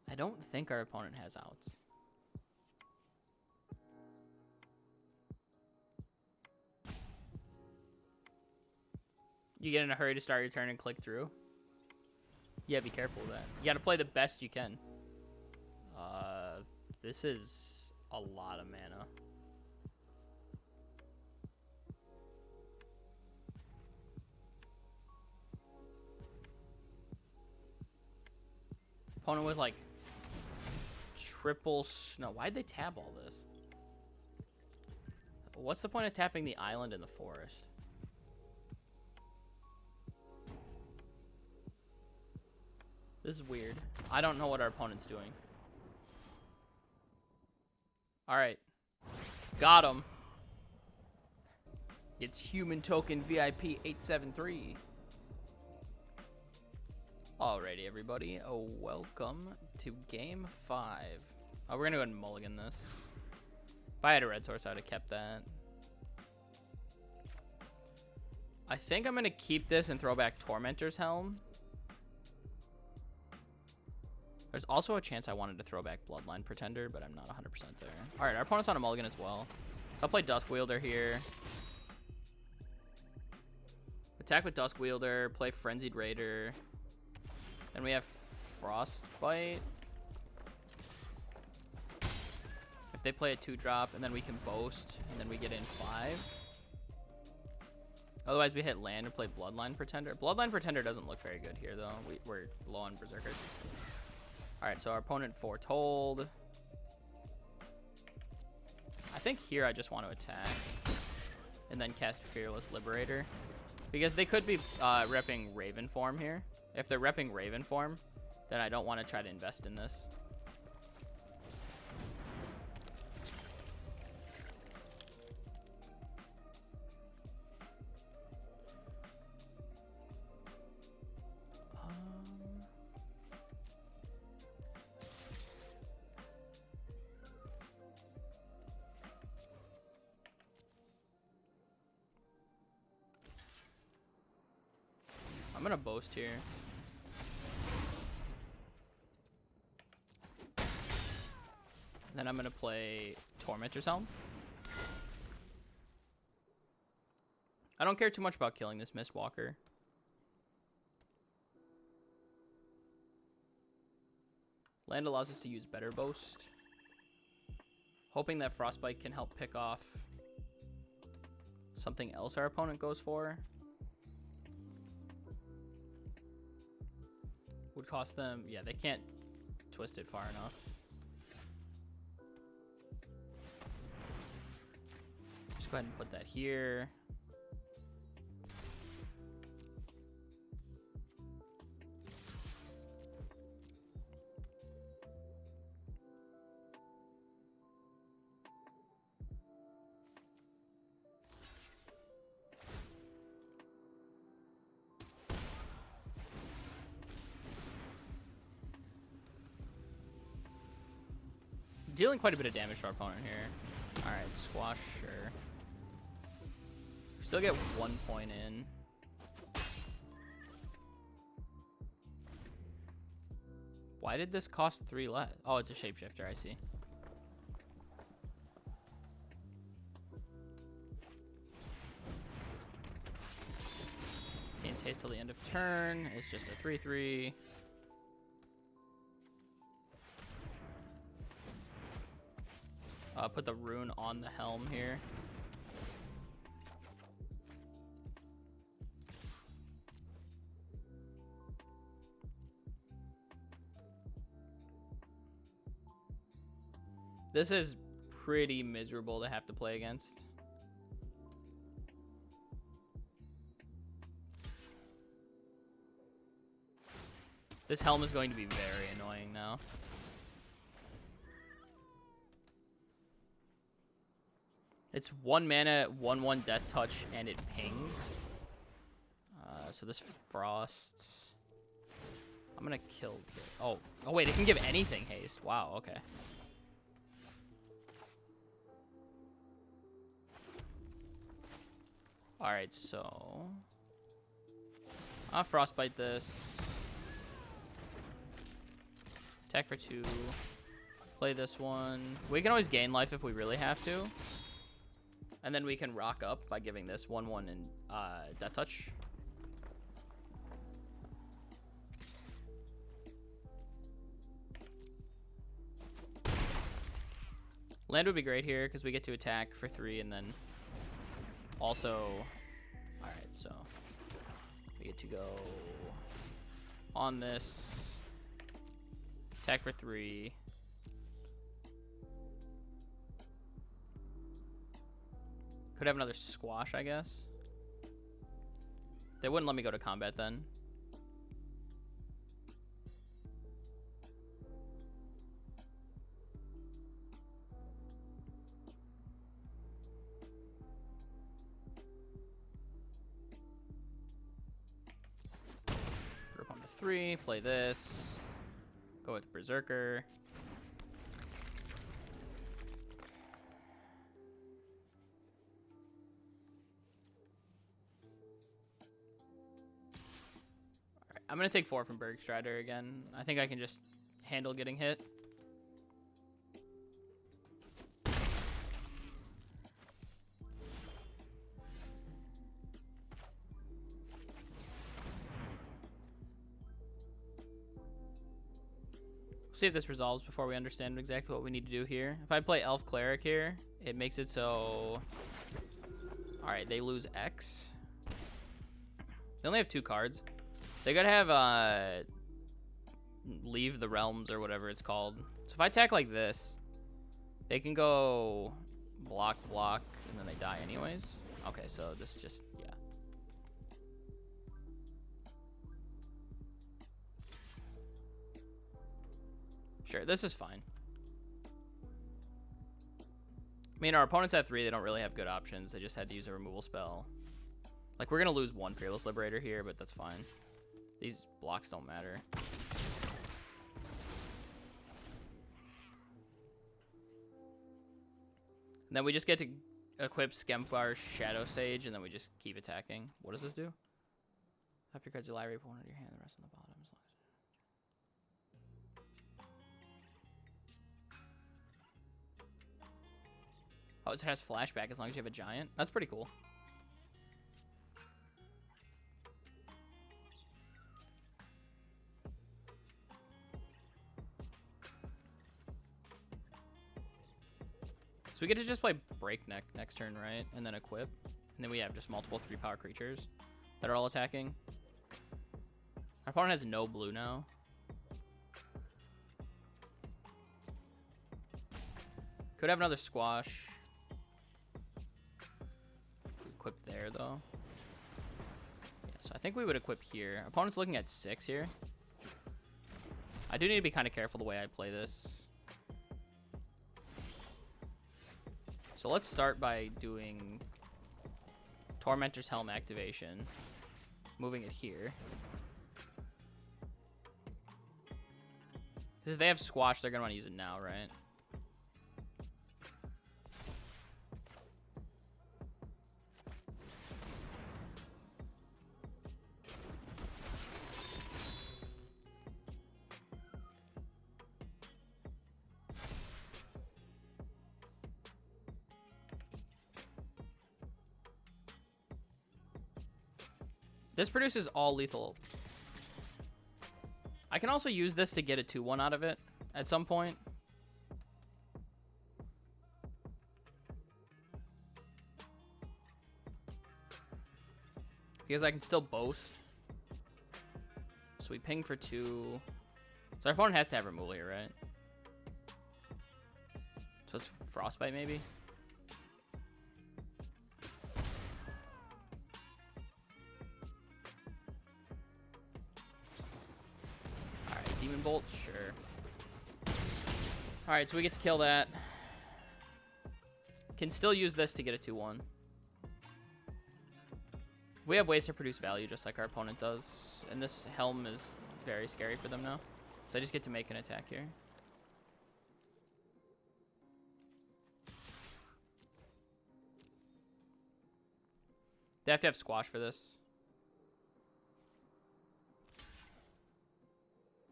I don't think our opponent has outs. You get in a hurry to start your turn and click through. Yeah, be careful of that. You got to play the best you can. This is a lot of mana. Opponent with like triple snow. Why'd they tab all this? What's the point of tapping the island in the forest? This is weird. I don't know what our opponent's doing. Alright. Got him. It's human token VIP 873. Alrighty, everybody. Welcome to game 5. Oh, we're gonna go ahead and mulligan this. If I had a red source, I would have kept that. I think I'm gonna keep this and throw back Tormentor's Helm. There's also a chance I wanted to throw back Bloodline Pretender, but I'm not 100% there. Alright, our opponent's on a mulligan as well. So I'll play Dusk Wielder here. Attack with Dusk Wielder, play Frenzied Raider. Then we have Frostbite. If they play a 2-drop, and then we can boast, and then we get in 5. Otherwise, we hit land and play Bloodline Pretender. Bloodline Pretender doesn't look very good here, though. We're low on Berserkers. Alright, so our opponent foretold. I think here I just want to attack. And then cast Fearless Liberator. Because they could be repping Raven form here. If they're repping Raven form, then I don't want to try to invest in this. I'm gonna boast here. Then I'm gonna play Tormentor's Helm. I don't care too much about killing this Mistwalker. Land allows us to use better boast. Hoping that Frostbite can help pick off something else our opponent goes for. Would cost them, yeah, they can't twist it far enough. Just go ahead and put that here. Dealing quite a bit of damage to our opponent here. Alright, squash, sure. Still get 1 point in. Why did this cost 3 less? Oh, it's a shapeshifter, I see. Gains haste till the end of turn. It's just a 3/3. Put the rune on the helm here. This is pretty miserable to have to play against. This helm is going to be very annoying now. It's 1 mana, 1/1 death touch, and it pings. So this frost. I'm gonna kill. Oh wait, it can give anything haste. Wow. Okay. All right, so I'll frostbite this. Attack for 2. Play this one. We can always gain life if we really have to. And then we can rock up by giving this 1/1 and death touch. Land would be great here because we get to attack for 3 and then also, all right, so we get to go on this. Attack for 3. Could have another squash, I guess. They wouldn't let me go to combat then. Put up on the 3, play this. Go with Berserker. Alright, I'm gonna take 4 from Bergstrider again. I think I can just handle getting hit. See if this resolves before we understand exactly what we need to do here. If I play Elf Cleric here, it makes it so... Alright, they lose X. They only have 2 cards. They gotta have, Leave the Realms or whatever it's called. So if I attack like this, they can go block, block, and then they die anyways. Okay, so this just, yeah. Sure, this is fine. I mean, our opponents at 3, they don't really have good options. They just had to use a removal spell. Like, we're going to lose 1 Fearless Liberator here, but that's fine. These blocks don't matter. And then we just get to equip Skemvar's Shadow Sage, and then we just keep attacking. What does this do? Top your cards, your library, put one in your hand, the rest on the bottom. Oh, it has flashback as long as you have a giant. That's pretty cool. So we get to just play Breakneck next turn, right? And then equip. And then we have just multiple 3-power creatures that are all attacking. Our opponent has no blue now. Could have another squash. Equip there, though. Yeah, so I think we would equip here. Opponent's looking at 6 here. I do need to be kind of careful the way I play this. So let's start by doing Tormentor's Helm activation. Moving it here. Because if they have squash, they're going to want to use it now, right? This produces all lethal. I can also use this to get a 2-1 out of it at some point. Because I can still boast. So we ping for 2. So our opponent has to have removal here, right? So it's Frostbite maybe? Demon Bolt, sure. Alright, so we get to kill that. Can still use this to get a 2-1. We have ways to produce value just like our opponent does. And this Helm is very scary for them now. So I just get to make an attack here. They have to have squash for this.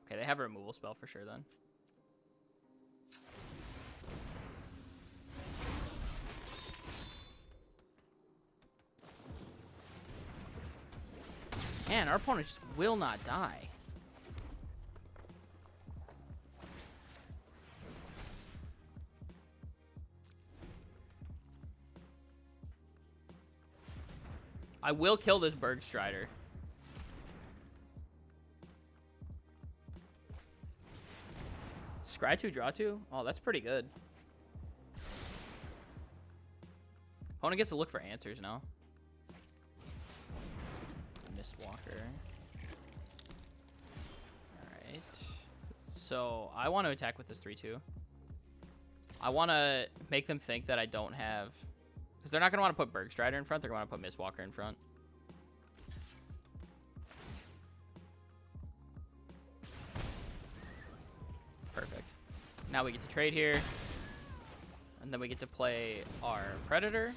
Okay, they have a removal spell for sure then. Man, our opponent just will not die. I will kill this Bergstrider. Scry 2, draw 2? Oh, that's pretty good. Opponent gets to look for answers now. Mistwalker. Alright. So, I want to attack with this 3-2. I want to make them think that I don't have... Because they're not going to want to put Bergstrider in front. They're going to want to put Mistwalker in front. Perfect. Now we get to trade here. And then we get to play our Predator.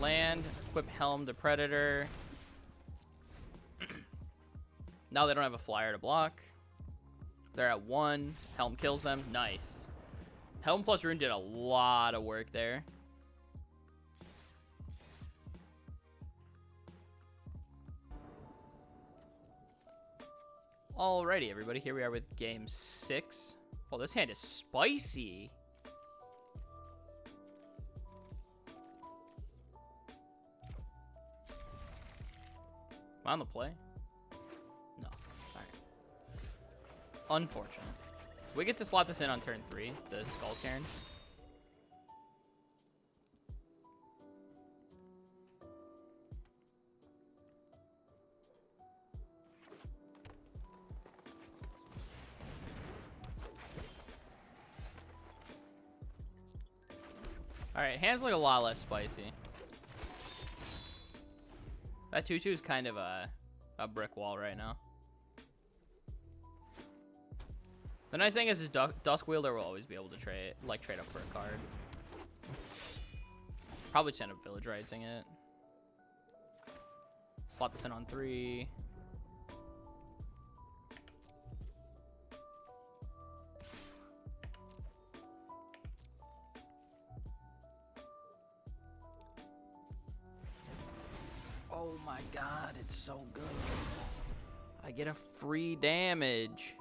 Land, equip Helm to Predator. Now they don't have a flyer to block. They're at 1. Helm kills them. Nice. Helm plus Rune did a lot of work there. Alrighty, everybody. Here we are with game 6. Oh, this hand is spicy. Am I on the play? No. Alright. Unfortunate. We get to slot this in on turn 3, the Skull Cairn. Alright, hands look a lot less spicy. That 2-2 is kind of a brick wall right now. The nice thing is his Dusk Wielder will always be able to trade up for a card. Probably just end up Village Rightsing it. Slot this in on 3. Oh my god, it's so good. I get a free damage.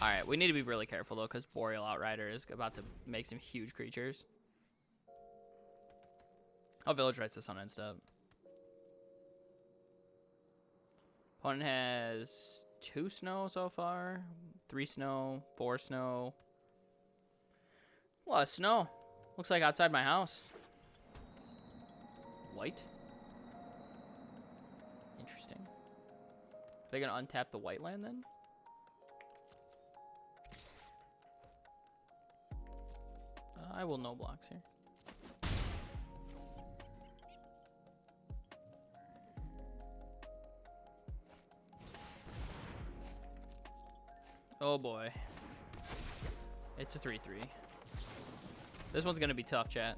Alright, we need to be really careful, though, because Boreal Outrider is about to make some huge creatures. I'll Village Rights this on end step. Opponent has 2 snow so far. 3 snow, 4 snow. A lot of snow. Looks like outside my house. White. Interesting. Are they going to untap the white land then? I will no blocks here. Oh boy. It's a 3-3. This one's going to be tough, chat.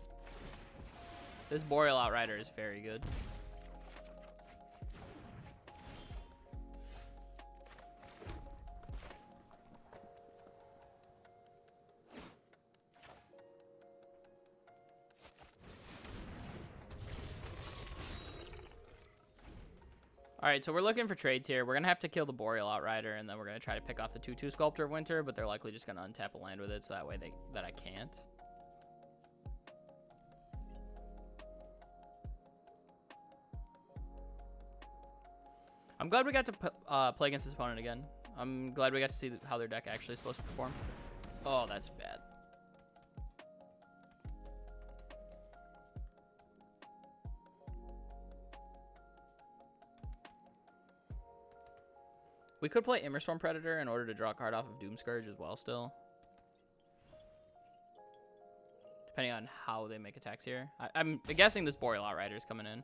This Boreal Outrider is very good. All right, so we're looking for trades here. We're going to have to kill the Boreal Outrider, and then we're going to try to pick off the 2-2 Sculptor of Winter, but they're likely just going to untap a land with it, so that way that I can't. I'm glad we got to play against this opponent again. I'm glad we got to see how their deck actually is supposed to perform. Oh, that's bad. We could play Immerstorm Predator in order to draw a card off of Doomscourge as well still. Depending on how they make attacks here. I'm guessing this Boreal Outrider is coming in.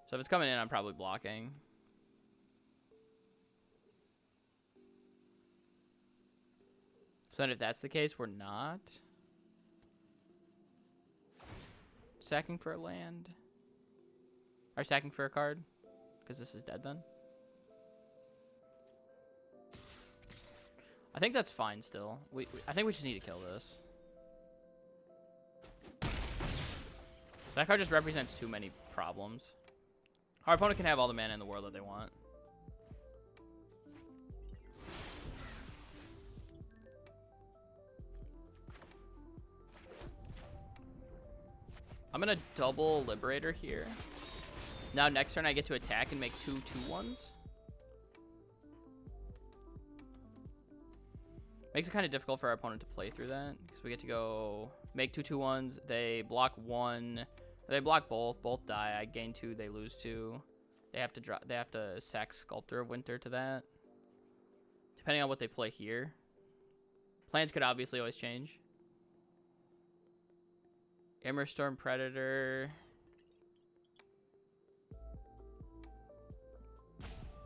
So if it's coming in, I'm probably blocking. So then if that's the case, we're not sacking for a land. Or sacking for a card. Because this is dead then. I think that's fine still. I think we just need to kill this. That card just represents too many problems. Our opponent can have all the mana in the world that they want. I'm going to double Liberator here. Now next turn I get to attack and make 2 2-1s. Makes it kind of difficult for our opponent to play through that because we get to go make 2/2/1s. They block 1. They block both. Both die. I gain 2. They lose 2. They have to drop. They have to sack Sculptor of Winter to that. Depending on what they play here, plans could obviously always change. Storm Predator.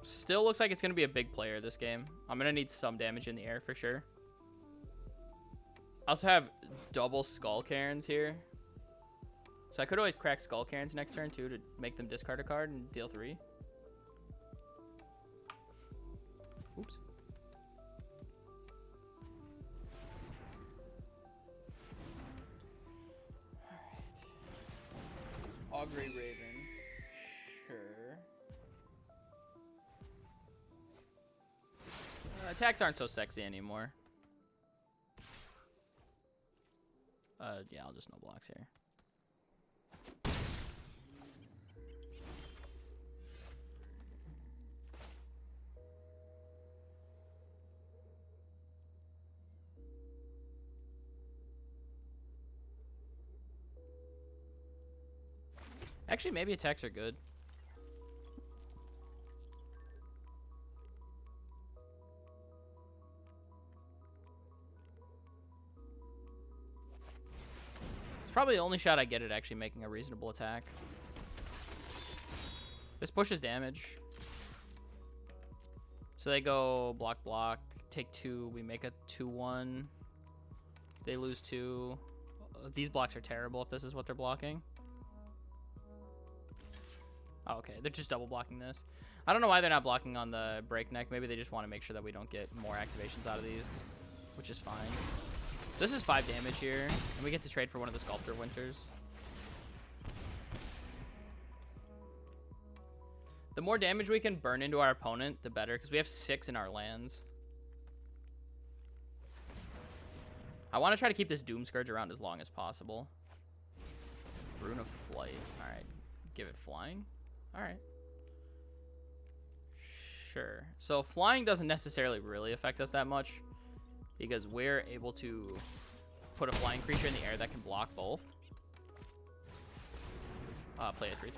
Still looks like it's going to be a big player this game. I'm going to need some damage in the air for sure. I also have double Skull Karens here. So I could always crack Skull Karens next turn too to make them discard a card and deal 3. Oops. Alright. Augury Raven. Sure. Attacks aren't so sexy anymore. Yeah, I'll just no blocks here. Actually, maybe attacks are good. It's probably the only shot I get at actually making a reasonable attack. This pushes damage. So they go block, block, take 2. We make a 2/1. They lose 2. These blocks are terrible if this is what they're blocking. Oh, okay, they're just double blocking this. I don't know why they're not blocking on the breakneck. Maybe they just want to make sure that we don't get more activations out of these, which is fine. So this is 5 damage here, and we get to trade for one of the Sculptor Winters. The more damage we can burn into our opponent, the better, because we have 6 in our lands. I want to try to keep this Doom Scourge around as long as possible. Rune of Flight. All right, give it flying. All right. Sure. So flying doesn't necessarily really affect us that much because we're able to put a flying creature in the air that can block both. Play a 3/3.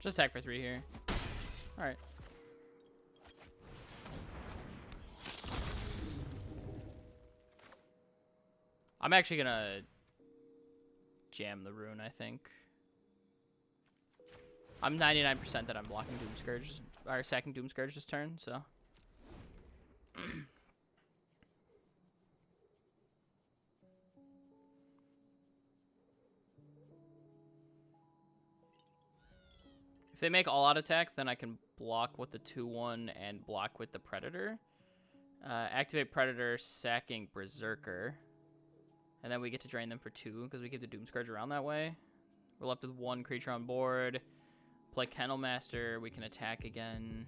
Just attack for 3 here. All right. I'm actually gonna jam the rune, I think. I'm 99% that I'm blocking Doom Scourge, or sacking Doom Scourge this turn, so. If they make all-out attacks, then I can block with the 2/1 and block with the Predator. Activate Predator, sacking Berserker. And then we get to drain them for 2 because we keep the Doom Scourge around that way. We're left with 1 creature on board. Play Kennel Master. We can attack again.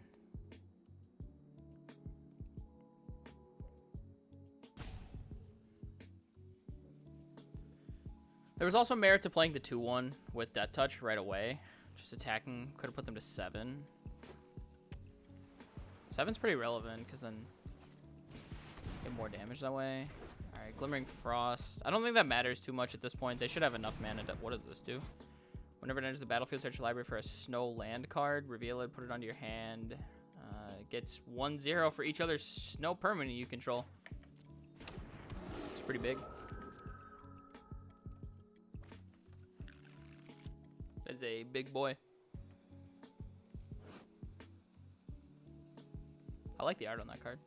There was also merit to playing the 2/1 with Death Touch right away. Just attacking. Could have put them to 7. 7's pretty relevant because then get more damage that way. Alright, Glimmering Frost. I don't think that matters too much at this point. They should have enough mana to... What does this do? Whenever it enters the battlefield, search your library for a snow land card. Reveal it, put it onto your hand. It gets 1/0 for each other snow permanent you control. It's pretty big. That is a big boy. I like the art on that card.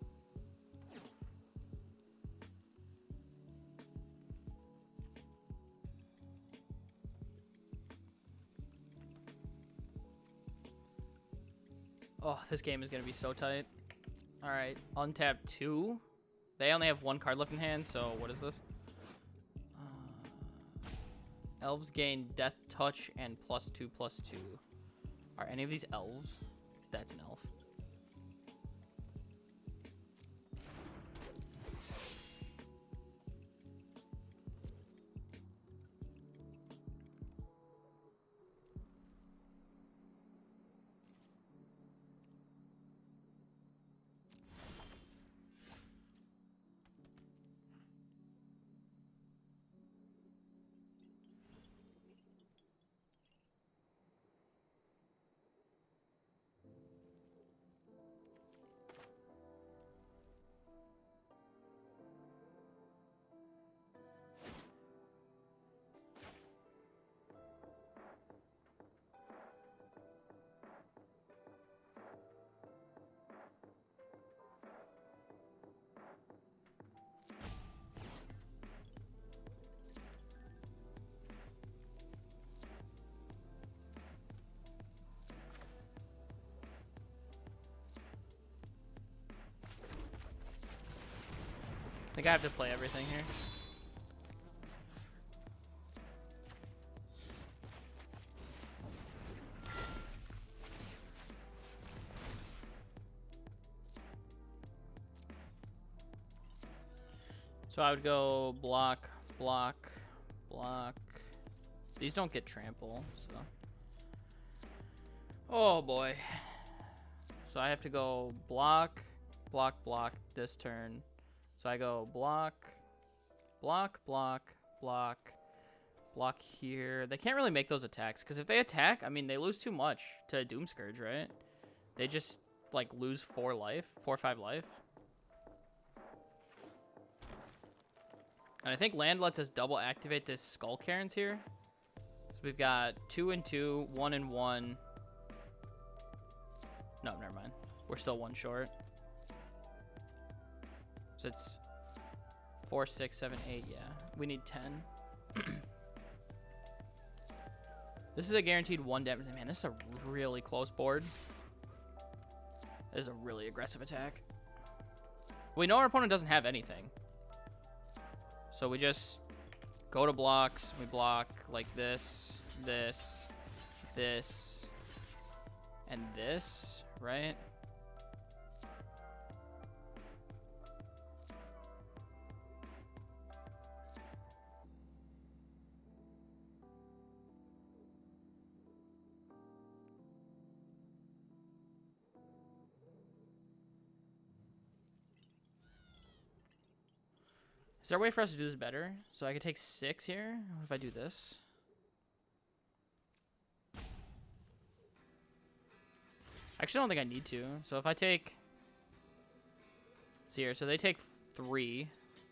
Oh, this game is going to be so tight. All right, untap 2. They only have 1 card left in hand, so what is this? Elves gain Death Touch and +2/+2. Are any of these elves? That's an elf. think I have to play everything here. So I would go block, block, block. These don't get trample, so. Oh boy. So I have to go block, block, block this turn. So I go block, block, block, block, block here. They can't really make those attacks, because if they attack, I mean, they lose too much to Doom Scourge, right? They just, like, lose 4 or 5 life. And I think land lets us double activate this Skull Cairns here. So we've got 2 and 2, 1 and 1. No, never mind. We're still 1 short. So it's 4, 6, 7, 8. Yeah, we need 10. This is a guaranteed 1 damage. Man, this is a really close board. This is a really aggressive attack. We know our opponent doesn't have anything. So we just go to blocks. We block like this, this, this, and this, right? Is there a way for us to do this better? So I could take 6 here. What if I do this? Actually, I don't think I need to. So if I take... See here. So they take 3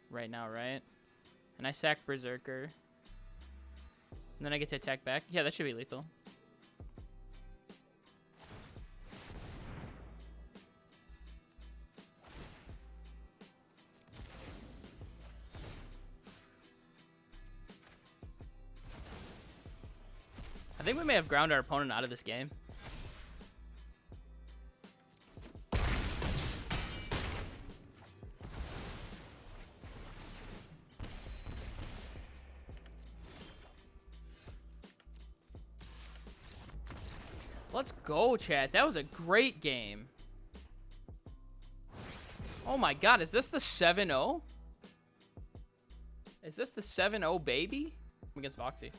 right now, right? And I sack Berserker. And then I get to attack back. Yeah, that should be lethal. I think we may have ground our opponent out of this game. Let's go, chat. That was a great game. Oh my god, is this the 7-0? Is this the 7-0 baby? I'm against Voxy.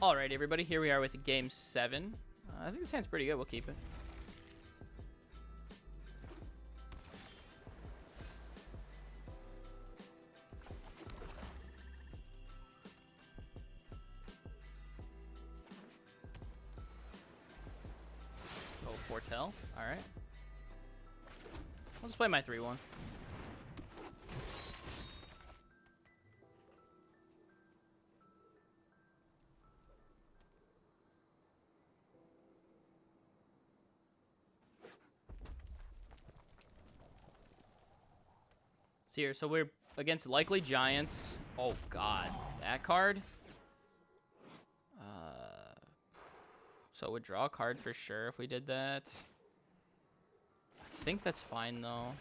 Alright, everybody, here we are with game 7. I think this hand's pretty good. We'll keep it. Oh, Foretell. Alright. I'll just play my 3-1. Here, so we're against likely giants. Oh god, that card. So we'd draw a card for sure if we did that. I think that's fine though.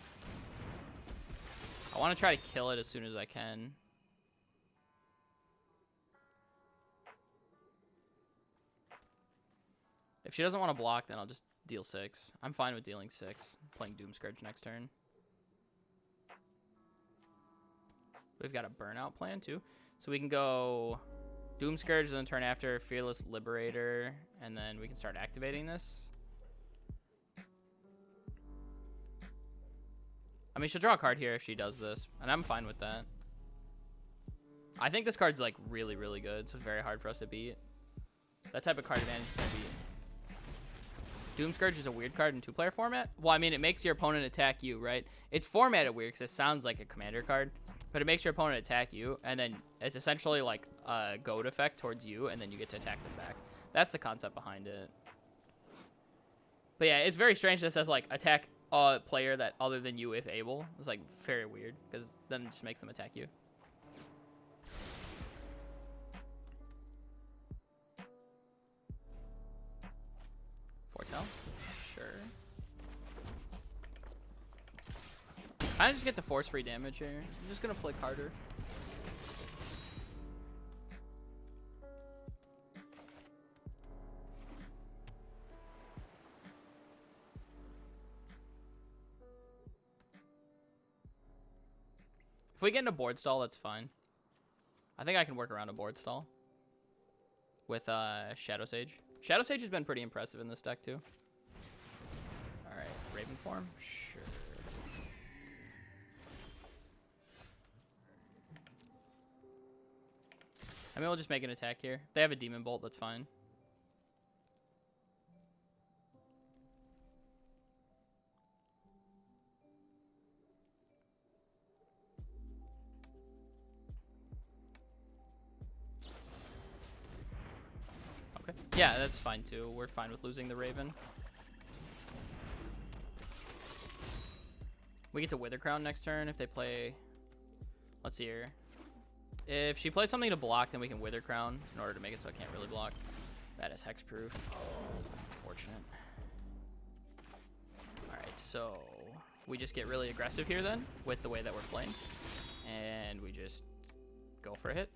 I want to try to kill it as soon as I can. If she doesn't want to block, then I'll just deal 6. I'm fine with dealing 6. Playing Doom Scourge next turn. We've got a burnout plan too. So we can go Doom Scourge, then turn after Fearless Liberator, and then we can start activating this. I mean, she'll draw a card here if she does this, and I'm fine with that. I think this card's like really, really good, so it's very hard for us to beat. That type of card advantage is gonna beat. Doom Scourge is a weird card in 2-player format. Well, I mean, it makes your opponent attack you, right? It's formatted weird because it sounds like a commander card. But it makes your opponent attack you, and then it's essentially like a goad effect towards you, and then you get to attack them back. That's the concept behind it. But yeah, it's very strange that it says like attack a player that other than you if able. It's like very weird, because then it just makes them attack you. Foretell? Sure. Kind of just get the force free damage here. I'm just gonna play Carter. If we get into board stall, that's fine. I think I can work around a board stall with Shadow Sage. Shadow Sage has been pretty impressive in this deck too. All right, Raven form, sure. I mean, we'll just make an attack here. If they have a Demon Bolt, that's fine. Okay. Yeah, that's fine too. We're fine with losing the Raven. We get to Wither Crown next turn if they play... Let's see here. If she plays something to block, then we can Wither Crown in order to make it so I can't really block. That is hexproof. Unfortunate. Alright, so we just get really aggressive here then with the way that we're playing. And we just go for a hit.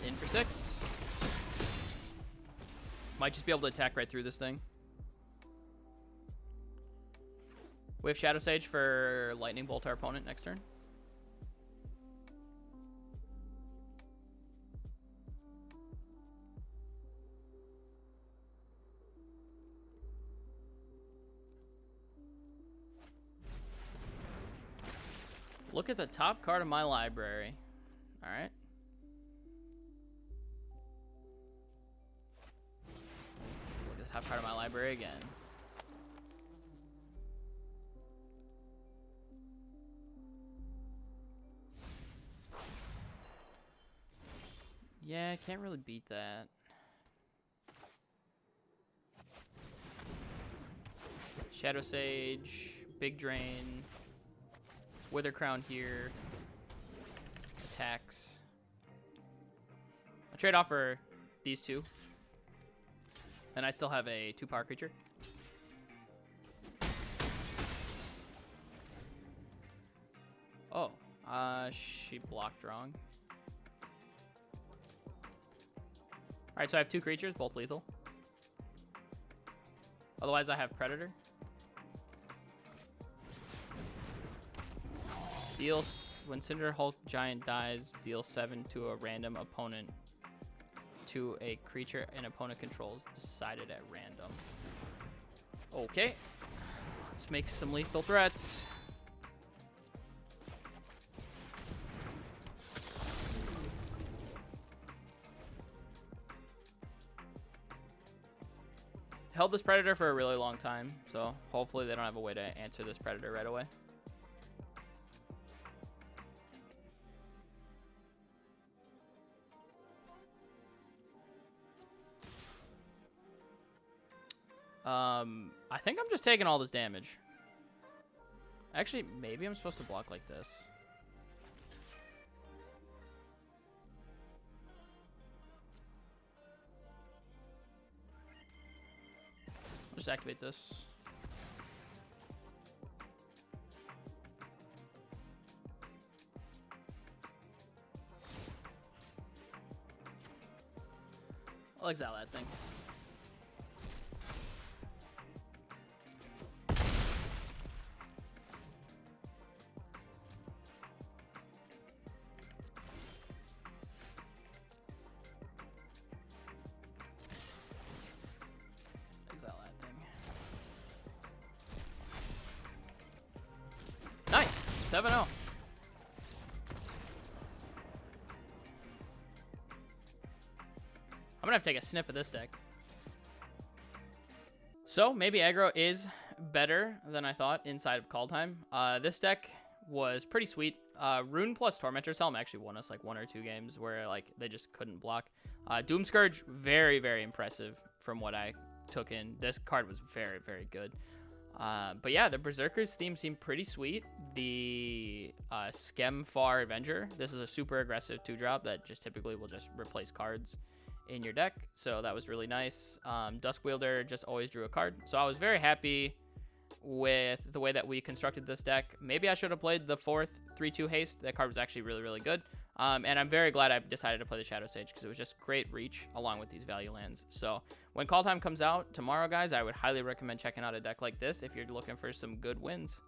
In for 6. Might just be able to attack right through this thing. We have Shadow Sage for Lightning Bolt our opponent next turn. Look at the top card of my library. All right. Look at the top card of my library again. Yeah, I can't really beat that. Shadow Sage, Big Drain, Wither Crown here, attacks. I'll trade off for these two. And I still have a 2-power creature. Oh, she blocked wrong. Alright, so I have 2 creatures, both lethal. Otherwise, I have Predator. Deals, when Cinder Hulk Giant dies, deal 7 to a random opponent to a creature an opponent controls, decided at random. Okay, let's make some lethal threats. Held this Predator for a really long time, so hopefully they don't have a way to answer this Predator right away. I think I'm just taking all this damage. Actually, maybe I'm supposed to block like this. I'll just activate this. I'll exile that thing. Nice. 7-0. I'm gonna have to take a snip of this deck. So maybe aggro is better than I thought inside of Kaldheim. This deck was pretty sweet. Rune plus Tormentor's Helm actually won us like 1 or 2 games where like they just couldn't block. Doom Scourge, very, very impressive from what I took in. This card was very, very good. But yeah, the Berserker's theme seemed pretty sweet. The Skemfar Avenger, this is a super aggressive 2-drop that just typically will just replace cards in your deck, so that was really nice. Duskwielder just always drew a card, so I was very happy with the way that we constructed this deck. Maybe I should have played the 4th 3/2 haste. That card was actually really, really good. And I'm very glad I decided to play the Shadow Sage because it was just great reach along with these value lands. So when Kaldheim comes out tomorrow, guys, I would highly recommend checking out a deck like this if you're looking for some good wins.